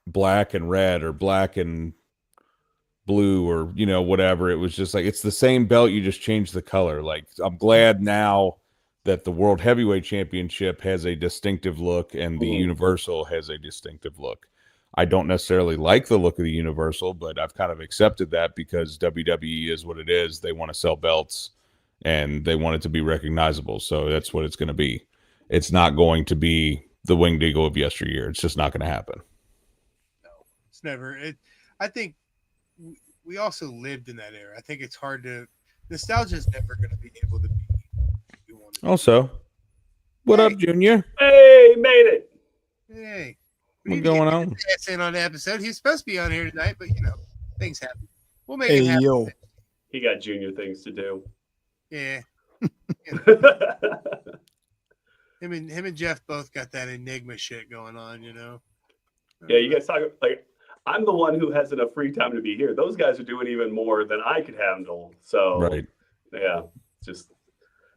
black and red or black and blue or whatever, it was just like, it's the same belt, you just change the color. Like, I'm glad now that the World Heavyweight Championship has a distinctive look and the Universal has a distinctive look. I don't necessarily like the look of the Universal, but I've kind of accepted that because WWE is what it is. They want to sell belts and they want it to be recognizable. So that's what it's going to be. It's not going to be the Winged Eagle of yesteryear. It's just not going to happen. No, it's never. I think we also lived in that era. I think it's hard to. Nostalgia is never going to be able to be. Also, what up, Junior? Hey, made it. Hey, what's going on? In on the episode, he's supposed to be on here tonight, but things happen. We'll make it happen. Yo. He got junior things to do. Yeah. Him and Jeff both got that Enigma shit going on, Yeah, you guys talk like I'm the one who has enough free time to be here. Those guys are doing even more than I could handle. So right. Yeah, just.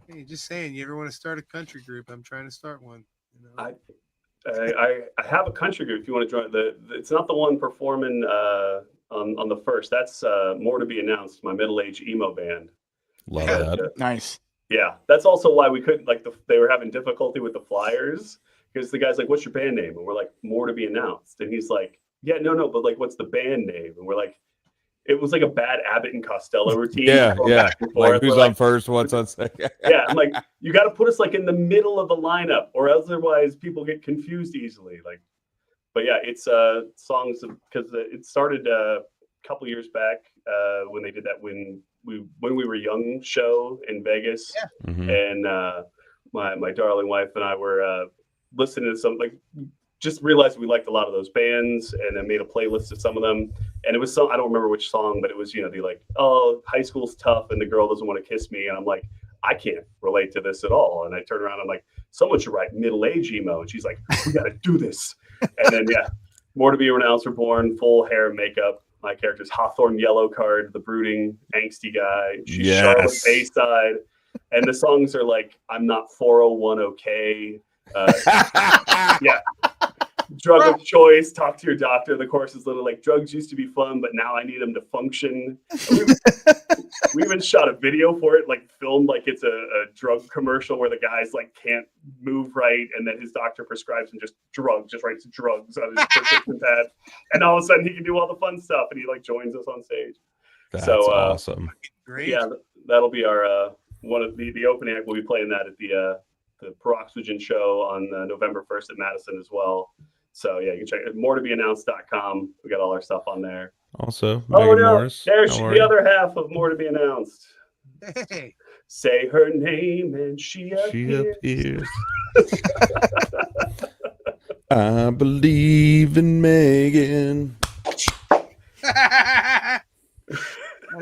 Hey, just saying, you ever want to start a country group? I'm trying to start one. I have a country group. If you want to join, it's not the one performing on the first. That's more to be announced. My middle-aged emo band. Love that. Nice. Yeah, that's also why we couldn't they were having difficulty with the flyers because the guy's like, "What's your band name?" And we're like, "More to be announced." And he's like, "Yeah, no, but like, what's the band name?" And we're like, it was like a bad Abbott and Costello routine. Yeah. Back and Like forth. who's We're on first? What's on second? yeah, I'm like, you got to put us like in the middle of the lineup, or otherwise people get confused easily. Like, but yeah, it's songs because it started a couple years back when they did that when we were young show in Vegas, and my darling wife and I were listening to some like. Just realized we liked a lot of those bands, and I made a playlist of some of them. And it was I don't remember which song, but it was, the like, oh, high school's tough and the girl doesn't want to kiss me. And I'm like, I can't relate to this at all. And I turn around, I'm like, someone should write middle-age emo. And she's like, we got to do this. And then, More to Be Renounced were born, full hair and makeup. My character's Hawthorne Yellowcard, the brooding, angsty guy. She's Charlotte Bayside. And the songs are like, I'm not 401 okay. Drug of choice, talk to your doctor. The chorus is literally like, drugs used to be fun, but now I need them to function. We even shot a video for it, like filmed like it's a drug commercial where the guy's like can't move right, and then his doctor prescribes him just writes drugs on his prescription pad, and all of a sudden he can do all the fun stuff, and he like joins us on stage. That's awesome. Great. Yeah, that'll be our one of the opening act. We'll be playing that at the Peroxwhy show on November 1st at Madison as well. So yeah, you can check it. More2be-announced.com. We got all our stuff on there. Also, Megan Morris. There's the other half of More to Be Announced. Hey. Say her name and she appears. I believe in Megan. That's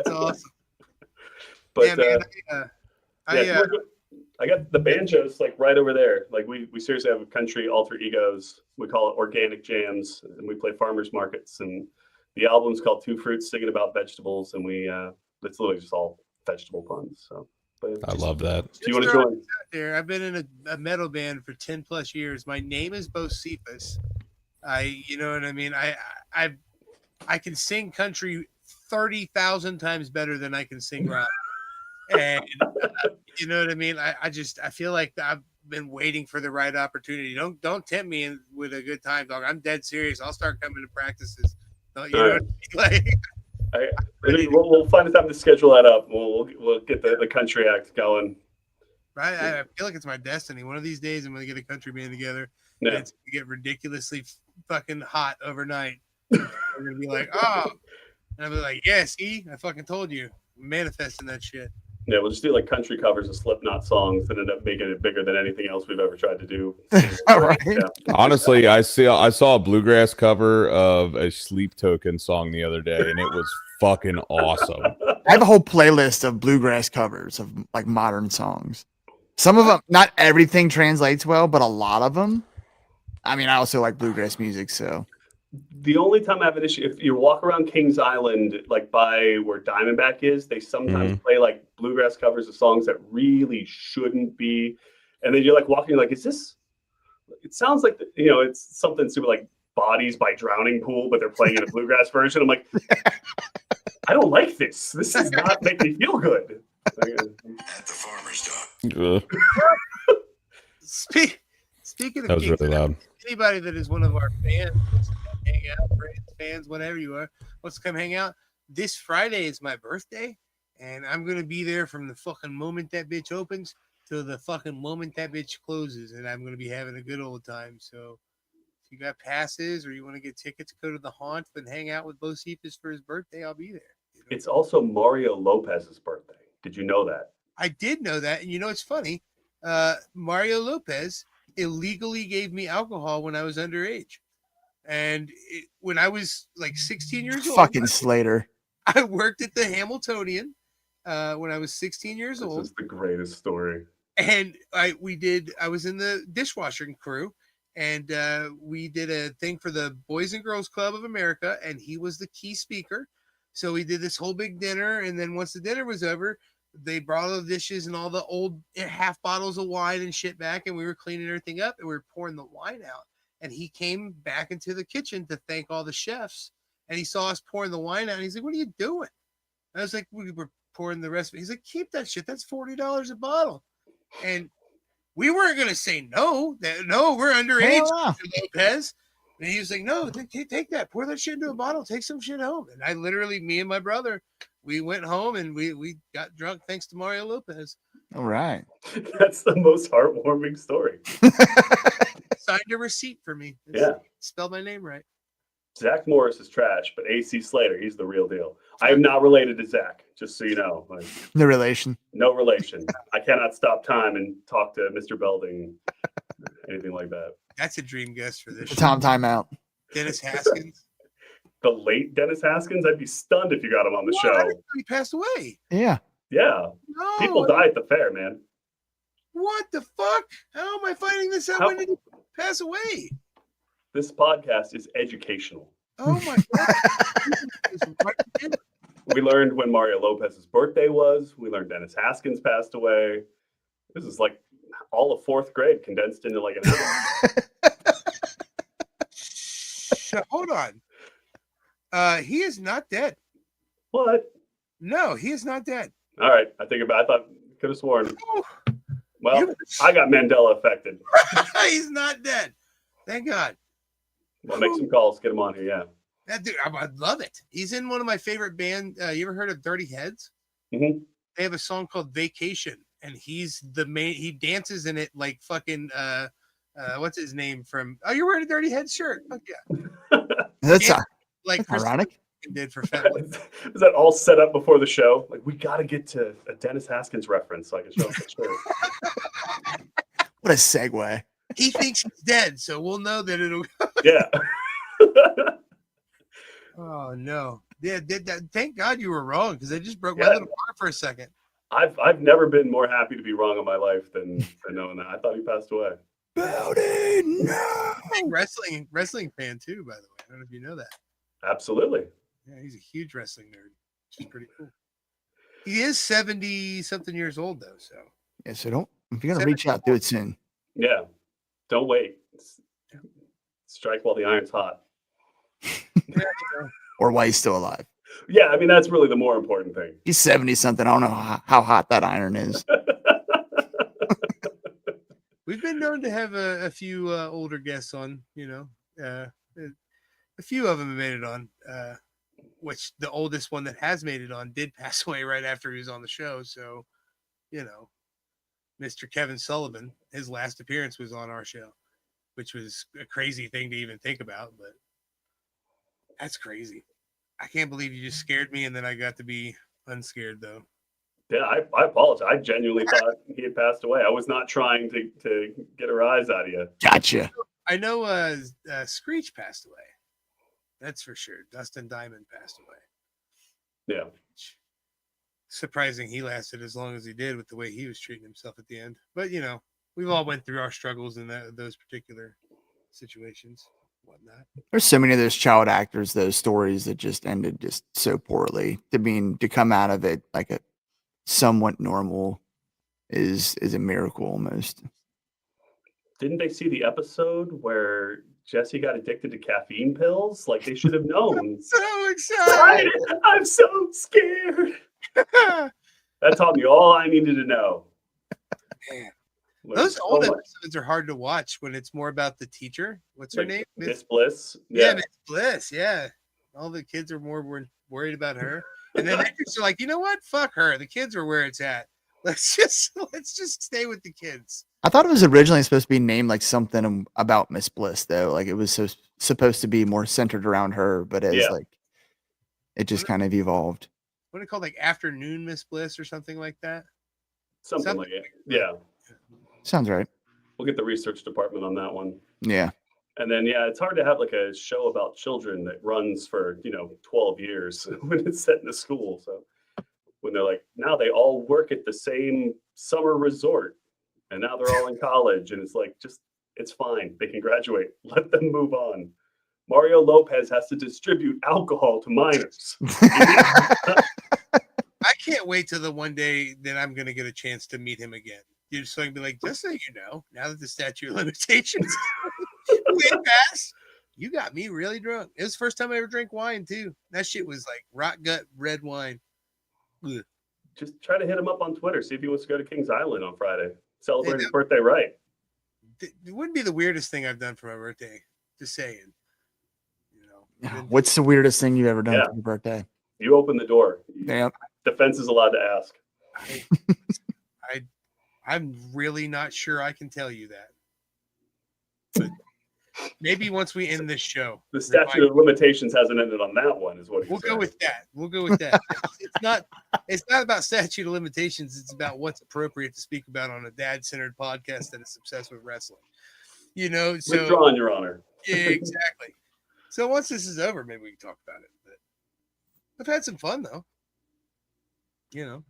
awesome. But yeah, man, I got the banjos like right over there. Like we seriously have country alter egos. We call it organic jams, and we play farmers markets. And the album's called Two Fruits Singing About Vegetables, and it's literally just all vegetable puns. So, I love that. Do you want to join? There, I've been in a metal band for 10 plus years. My name is Bo Cephas. You know what I mean. I can sing country 30,000 times better than I can sing rock. And you know what I mean? I feel like I've been waiting for the right opportunity. Don't tempt me with a good time, dog. I'm dead serious. I'll start coming to practices. You know what I mean? We'll find a time to schedule that up. We'll get the country act going. Right? I feel like it's my destiny. One of these days, I'm going to get a country band together. Yeah. And it's going to get ridiculously fucking hot overnight. We're going to be like, oh. And I'll be like, yeah, see? I fucking told you. I'm manifesting that shit. Yeah, we'll just do like country covers of Slipknot songs that end up making it bigger than anything else we've ever tried to do. Right. Yeah. Honestly, I saw a bluegrass cover of a Sleep Token song the other day, and it was fucking awesome. I have a whole playlist of bluegrass covers of like modern songs. Some of them, not everything translates well, but a lot of them. I mean, I also like bluegrass music, so. The only time I have an issue, if you walk around Kings Island, like by where Diamondback is, they sometimes play like bluegrass covers of songs that really shouldn't be. And then you're like walking, like, is this? It sounds like it's something super like Bodies by Drowning Pool, but they're playing in a bluegrass version. I'm like, I don't like this. This does not make me feel good. At the farmer's dog. Speaking of that was Kings, really loud. Anybody that is one of our fans, hang out, friends, fans, whatever you are, wants to come hang out. This Friday is my birthday, and I'm gonna be there from the fucking moment that bitch opens to the fucking moment that bitch closes, and I'm gonna be having a good old time. So if you got passes or you want to get tickets, go to the Haunt and hang out with Bo Cephas for his birthday. I'll be there. You know? It's also Mario Lopez's birthday. Did you know that? I did know that, and it's funny. Mario Lopez illegally gave me alcohol when I was underage. And when I was like 16 years old, fucking Slater. I worked at the Hamiltonian when I was 16 years old. This is the greatest story. And I was in the dishwashing crew, and we did a thing for the Boys and Girls Club of America, and he was the key speaker. So we did this whole big dinner, and then once the dinner was over, they brought all the dishes and all the old half bottles of wine and shit back, and we were cleaning everything up, and we were pouring the wine out. And he came back into the kitchen to thank all the chefs, and he saw us pouring the wine out, and he's like, "What are you doing?" And I was like, "We were pouring the rest of it." He's like, "Keep that shit. That's $40 a bottle." And we weren't gonna say no. No, we're underage, Lopez. And he was like, no, take that. Pour that shit into a bottle. Take some shit home. And I literally, me and my brother, we went home and we got drunk thanks to Mario Lopez. All right. That's the most heartwarming story. Signed a receipt for me. Yeah. Spelled my name right. Zach Morris is trash, but AC Slater, he's the real deal. I am not related to Zach, just so you know. Like, No relation. no relation. I cannot stop time and talk to Mr. Belding, anything like that. That's a dream guest for this show. Timeout. Dennis Haskins. The late Dennis Haskins, I'd be stunned if you got him on the What? I show. didn't know he passed away. Yeah. Yeah. No. People die at the fair, man. What the fuck? How am I finding this out? When did he pass away? This podcast is educational. Oh my god. We learned when Mario Lopez's birthday was. We learned Dennis Haskins passed away. This is like all of fourth grade condensed into like an hour. Hold on. He is not dead. What? No, he is not dead. All right. I thought could have sworn. Oh, Well, I got Mandela affected. he's not dead. Thank God. We'll make some calls. Get him on here. Yeah. That dude, I love it. He's in one of my favorite bands. You ever heard of Dirty Heads? Mm-hmm. They have a song called Vacation, and he's the main. He dances in it like fucking. What's his name from? Oh, you're wearing a Dirty Heads shirt. Fuck yeah. That's Like ironic. Did for family. Is that all set up before the show? Like, we got to get to a Dennis Haskins reference so I can show him the shirt. What a segue. He thinks he's dead, so we'll know that it'll. Yeah. Oh no! Yeah, thank God you were wrong because I just broke my Yeah. little heart for a second. I've never been more happy to be wrong in my life than knowing that. I thought he passed away. Bowden, no. I'm a wrestling fan too, by the way. I don't know if you know that. Absolutely. Yeah, he's a huge wrestling nerd, which is pretty cool. He is 70-something years old though, so Yeah, so don't, if you're going to reach out, do it soon. Yeah. Don't wait. Strike while the iron's hot. Or while he's still alive. Yeah, I mean, that's really the more important thing. He's 70 something. I don't know how hot that iron is. we've been known to have a few older guests on. A few of them have made it on. Which the oldest one that has made it on did pass away right after he was on the show. So, Mr. Kevin Sullivan, his last appearance was on our show, which was a crazy thing to even think about, but that's crazy. I can't believe you just scared me and then I got to be unscared though. Yeah, I apologize. I genuinely thought he had passed away. I was not trying to get a rise out of you. Gotcha. I know Screech passed away. That's for sure. Dustin Diamond passed away. Yeah. Surprising he lasted as long as he did with the way he was treating himself at the end. But, we've all went through our struggles in those particular situations, whatnot. There's so many of those child actors, those stories that just ended just so poorly. To come out of it like a somewhat normal is a miracle almost. Didn't they see the episode where Jesse got addicted to caffeine pills? Like, they should have known. I'm so excited. I'm so scared. That taught me all I needed to know. Man. Those old episodes are hard to watch when it's more about the teacher. What's her name? Miss Bliss. Yeah, Miss Bliss. Yeah. All the kids are more worried about her. And then actors are like, you know what? Fuck her. The kids are where it's at. Let's just stay with the kids. I thought it was originally supposed to be named like something about Miss Bliss, though. Like it was supposed to be more centered around her, but it just kind of evolved. What do they call like Afternoon Miss Bliss or something like that? Something like it. Yeah. Sounds right. We'll get the research department on that one. Yeah. And then, it's hard to have like a show about children that runs for, 12 years when it's set in a school. So when they're like, now they all work at the same summer resort and now they're all in college and it's like, it's fine. They can graduate. Let them move on. Mario Lopez has to distribute alcohol to minors. I can't wait till the one day that I'm going to get a chance to meet him again. You're just going to be like, just so you know, now that the statute of limitations way past, you got me really drunk. It was the first time I ever drank wine, too. That shit was like rock gut red wine. Ugh. Just try to hit him up on Twitter. See if he wants to go to Kings Island on Friday. Celebrate his birthday right. It wouldn't be the weirdest thing I've done for my birthday. Just saying. What's the weirdest thing you've ever done Yeah. for your birthday? You open the door. Yep. Defense is allowed to ask. I'm really not sure I can tell you that. But maybe once we end this show. The statute of limitations hasn't ended on that one, is what We'll go with that. We'll go with that. It's not about statute of limitations. It's about what's appropriate to speak about on a dad-centered podcast that is obsessed with wrestling. You know, so withdrawn, Your Honor. Yeah, exactly. So once this is over, maybe we can talk about it. But I've had some fun though. You know.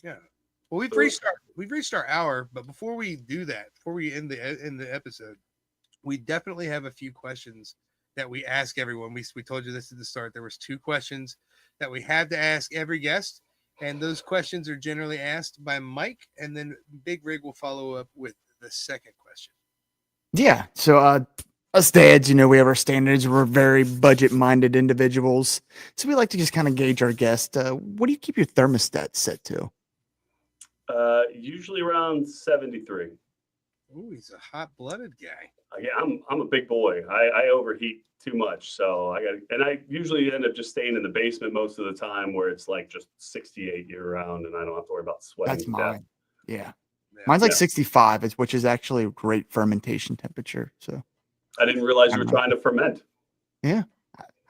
Yeah. Well, we've reached our hour, but before we do that, before we end the episode, we definitely have a few questions that we ask everyone. We told you this at the start. There was 2 questions that we had to ask every guest, and those questions are generally asked by Mike, and then Big Rig will follow up with the second question. Yeah. So us dads, you know, we have our standards. We're very budget-minded individuals. So we like to just kind of gauge our guest. What do you keep your thermostat set to? Usually around 73. Ooh, he's a hot-blooded guy. Yeah, I'm a big boy. I overheat too much, so I usually end up just staying in the basement most of the time, where it's like just 68 year round, and I don't have to worry about sweating. That's mine. Yeah. Mine's like 65, which is actually a great fermentation temperature. So I didn't realize you were trying to ferment. Yeah,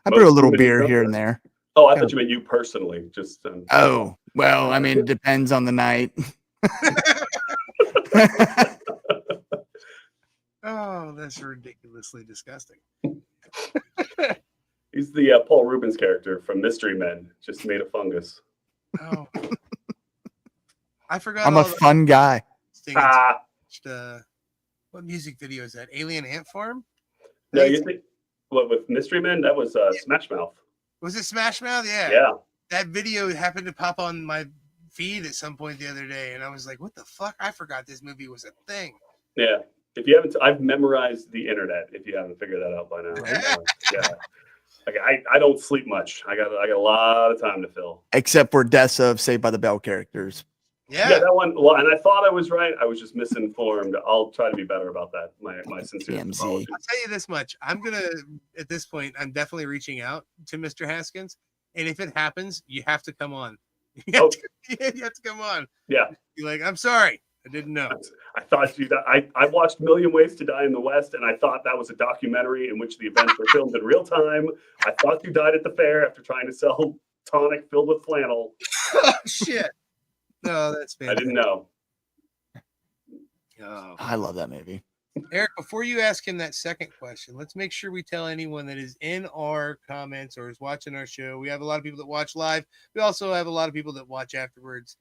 I brew a little beer here and there. Oh, I thought you meant you personally. Just oh, well, I mean, it depends on the night. Oh, that's ridiculously disgusting. He's the Paul Rubens character from Mystery Men, just made of fungus. Oh, I forgot. I'm a fun guy. What music video is that? Alien Ant Farm? No, you think what with Mystery Men? That was Smash Mouth. Was it Smash Mouth? Yeah. Yeah. That video happened to pop on my feed at some point the other day, and I was like, "What the fuck? I forgot this movie was a thing." Yeah. If you haven't, I've memorized the internet. If you haven't figured that out by now, yeah. Like I don't sleep much. I got a lot of time to fill. Except for deaths of Saved by the Bell characters. Yeah, that one. Well, and I thought I was right. I was just misinformed. I'll try to be better about that. My sincere apologies. I'll tell you this much. I'm gonna at this point. I'm definitely reaching out to Mr. Haskins, and if it happens, you have to come on. You have to come on. Yeah. You're like, I'm sorry. I didn't know. I thought I watched Million Ways to Die in the West, and I thought that was a documentary in which the events were filmed in real time. I thought you died at the fair after trying to sell tonic filled with flannel. Oh, shit. No, that's bad. I didn't know. Oh. I love that movie. Eric, before you ask him that second question, let's make sure we tell anyone that is in our comments or is watching our show. We have a lot of people that watch live. We also have a lot of people that watch afterwards.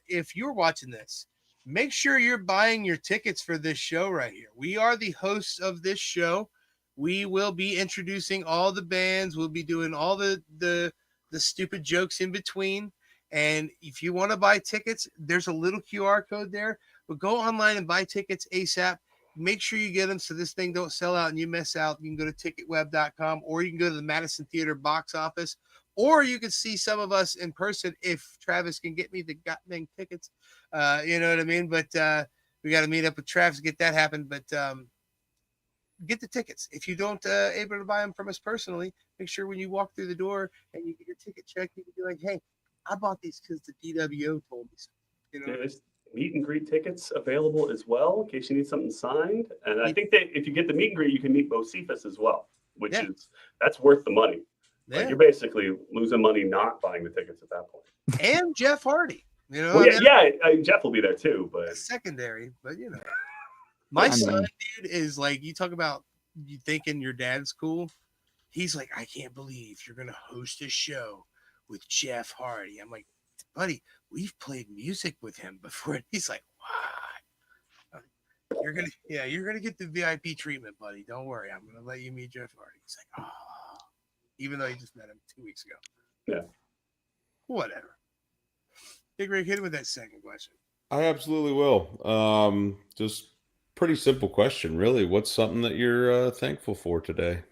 If you're watching this, make sure you're buying your tickets for this show right here. We are the hosts of this show. We will be introducing all the bands. We'll be doing all the stupid jokes in between. And if you want to buy tickets, there's a little QR code there. But go online and buy tickets ASAP. Make sure you get them so this thing don't sell out and you miss out. You can go to ticketweb.com, or you can go to the Madison Theater box office, or you can see some of us in person if Travis can get me the goddamn tickets. You know what I mean? But we got to meet up with Travis to get that happen. But get the tickets. If you don't able to buy them from us personally, make sure when you walk through the door and you get your ticket checked, you can be like, hey, I bought these because the DWO told me so. You know? There's meet and greet tickets available as well in case you need something signed. And I think that if you get the meet and greet, you can meet Bocephus as well, which that's worth the money. Yeah. Like you're basically losing money not buying the tickets at that point. And Jeff Hardy, you know. Well, Jeff will be there too, but secondary. But you know, my son, dude, is like, you talk about you thinking your dad's cool. He's like, I can't believe you're gonna host a show with Jeff Hardy. I'm like, buddy, we've played music with him before. And he's like, what? You're gonna get the VIP treatment, buddy. Don't worry. I'm gonna let you meet Jeff Hardy. He's like, oh, even though he just met him 2 weeks ago. Yeah. Whatever. Big Rig, hit him with that second question. I absolutely will. Just pretty simple question, really. What's something that you're thankful for today?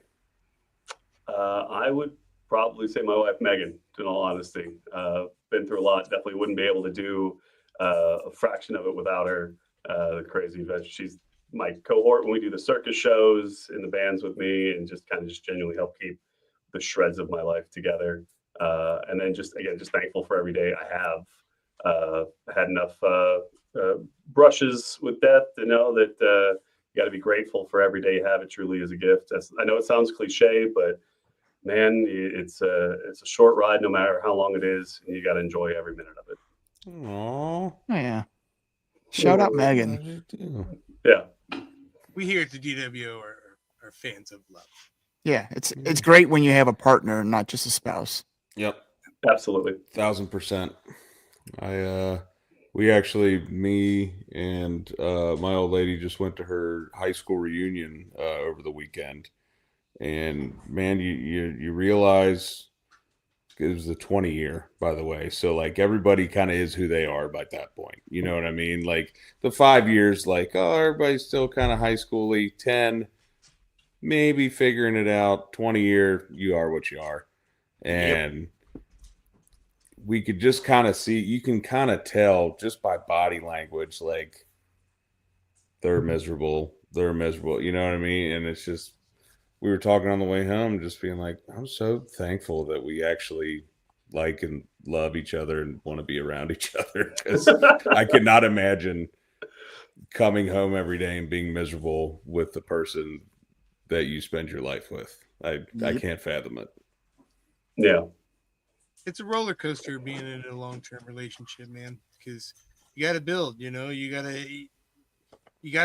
I would probably say my wife, Megan, in all honesty. Been through a lot. Definitely wouldn't be able to do a fraction of it without her. The crazy, she's my cohort when we do the circus shows in the bands with me, and just kind of just genuinely help keep the shreds of my life together. And then just thankful for every day I have. Had enough brushes with death to know that you got to be grateful for every day you have. It truly is a gift. I know it sounds cliche, but man, it's a short ride, no matter how long it is, and you got to enjoy every minute of it. Aww. Oh, yeah. Shout out Megan. Yeah. We here at the DWO are fans of love. Yeah, it's great when you have a partner and not just a spouse. Yep. Absolutely. 1000%. Me and my old lady just went to her high school reunion over the weekend, and man, you realize it was the 20 year, by the way. So like everybody kind of is who they are by that point. You know what I mean? Like the 5 years, like, oh, everybody's still kind of high schooly. 10, maybe figuring it out. 20 year, you are what you are. And we could just kind of see, you can kind of tell just by body language, like they're miserable. You know what I mean? And it's just, we were talking on the way home, just being like, I'm so thankful that we actually like and love each other and want to be around each other. Because I cannot imagine coming home every day and being miserable with the person that you spend your life with. I can't fathom it. Yeah. It's a roller coaster being in a long-term relationship, man, because you got to build, you got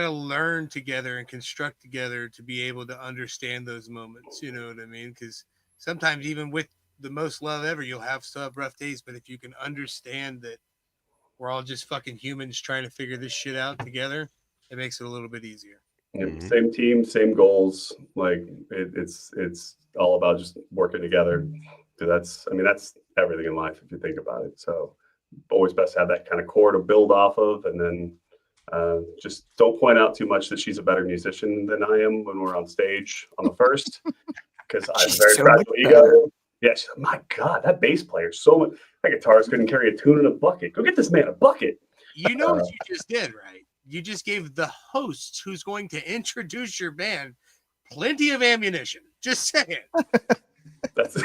to learn together and construct together to be able to understand those moments. You know what I mean? Because sometimes even with the most love ever, you'll still have rough days. But if you can understand that we're all just fucking humans trying to figure this shit out together, it makes it a little bit easier. Yep. Same team, same goals. Like it's all about just working together. So that's everything in life if you think about it. So always best to have that kind of core to build off of, and then just don't point out too much that she's a better musician than I am when we're on stage on the first, because I'm very fragile ego. Yes, my God, that bass player so much. That guitarist couldn't carry a tune in a bucket. Go get this man a bucket. You know what you just did, right? You just gave the host who's going to introduce your band plenty of ammunition. Just saying. That's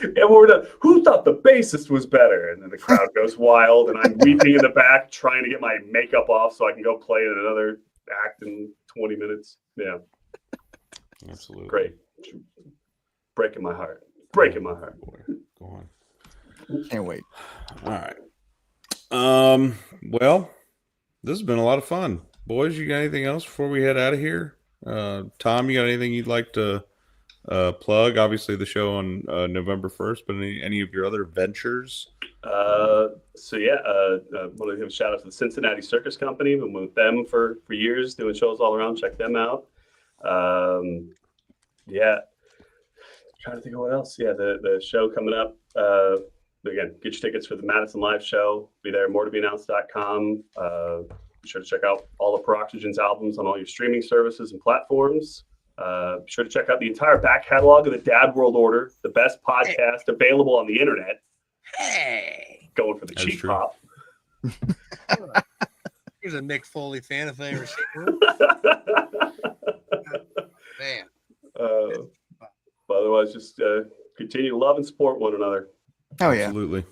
and we're done. Who thought the bassist was better? And then the crowd goes wild, and I'm weeping in the back, trying to get my makeup off so I can go play in another act in 20 minutes. Yeah, absolutely great. Breaking my heart. Breaking my heart. Go on. Can't wait. All right. Well, this has been a lot of fun, boys. You got anything else before we head out of here? Tom, you got anything you'd like to plug? Obviously the show on November 1st, but any of your other ventures? Want to give a shout out to the Cincinnati Circus Company. Been with them for years, doing shows all around. Check them out. Trying to think of what else. The show coming up. Again, get your tickets for the Madison Live show. Be there, moretobeannounced.com. Be sure to check out all of Peroxygen's albums on all your streaming services and platforms. Be sure to check out the entire back catalog of the Dad World Order, the best podcast available on the internet. Hey, going for the cheap pop. Here's a Mick Foley fan if I ever see one. Man. But otherwise, just continue to love and support one another. Oh yeah, absolutely.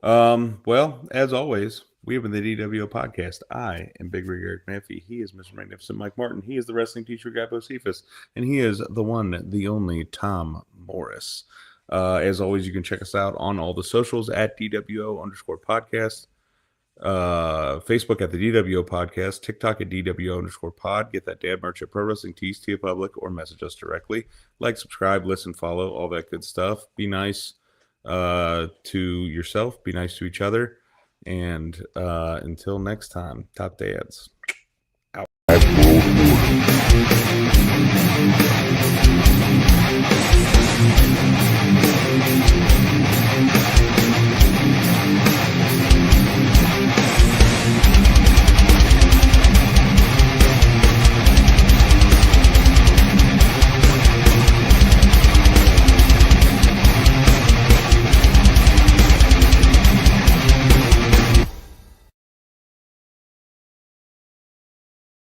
Well, as always, we have been the DWO podcast. I am Big Rig Eric Maffey. He is Mr. Magnificent Mike Martin. He is the wrestling teacher guy Bocephus, and he is the one, the only Tom Morris. As always, you can check us out on all the socials at DWO_podcast. Facebook at the DWO podcast, TikTok at DWO_pod. Get that dad merch at Pro Wrestling Tees, Tia Public, or message us directly. Like, subscribe, listen, follow, all that good stuff. Be nice to yourself. Be nice to each other. And until next time, top dads.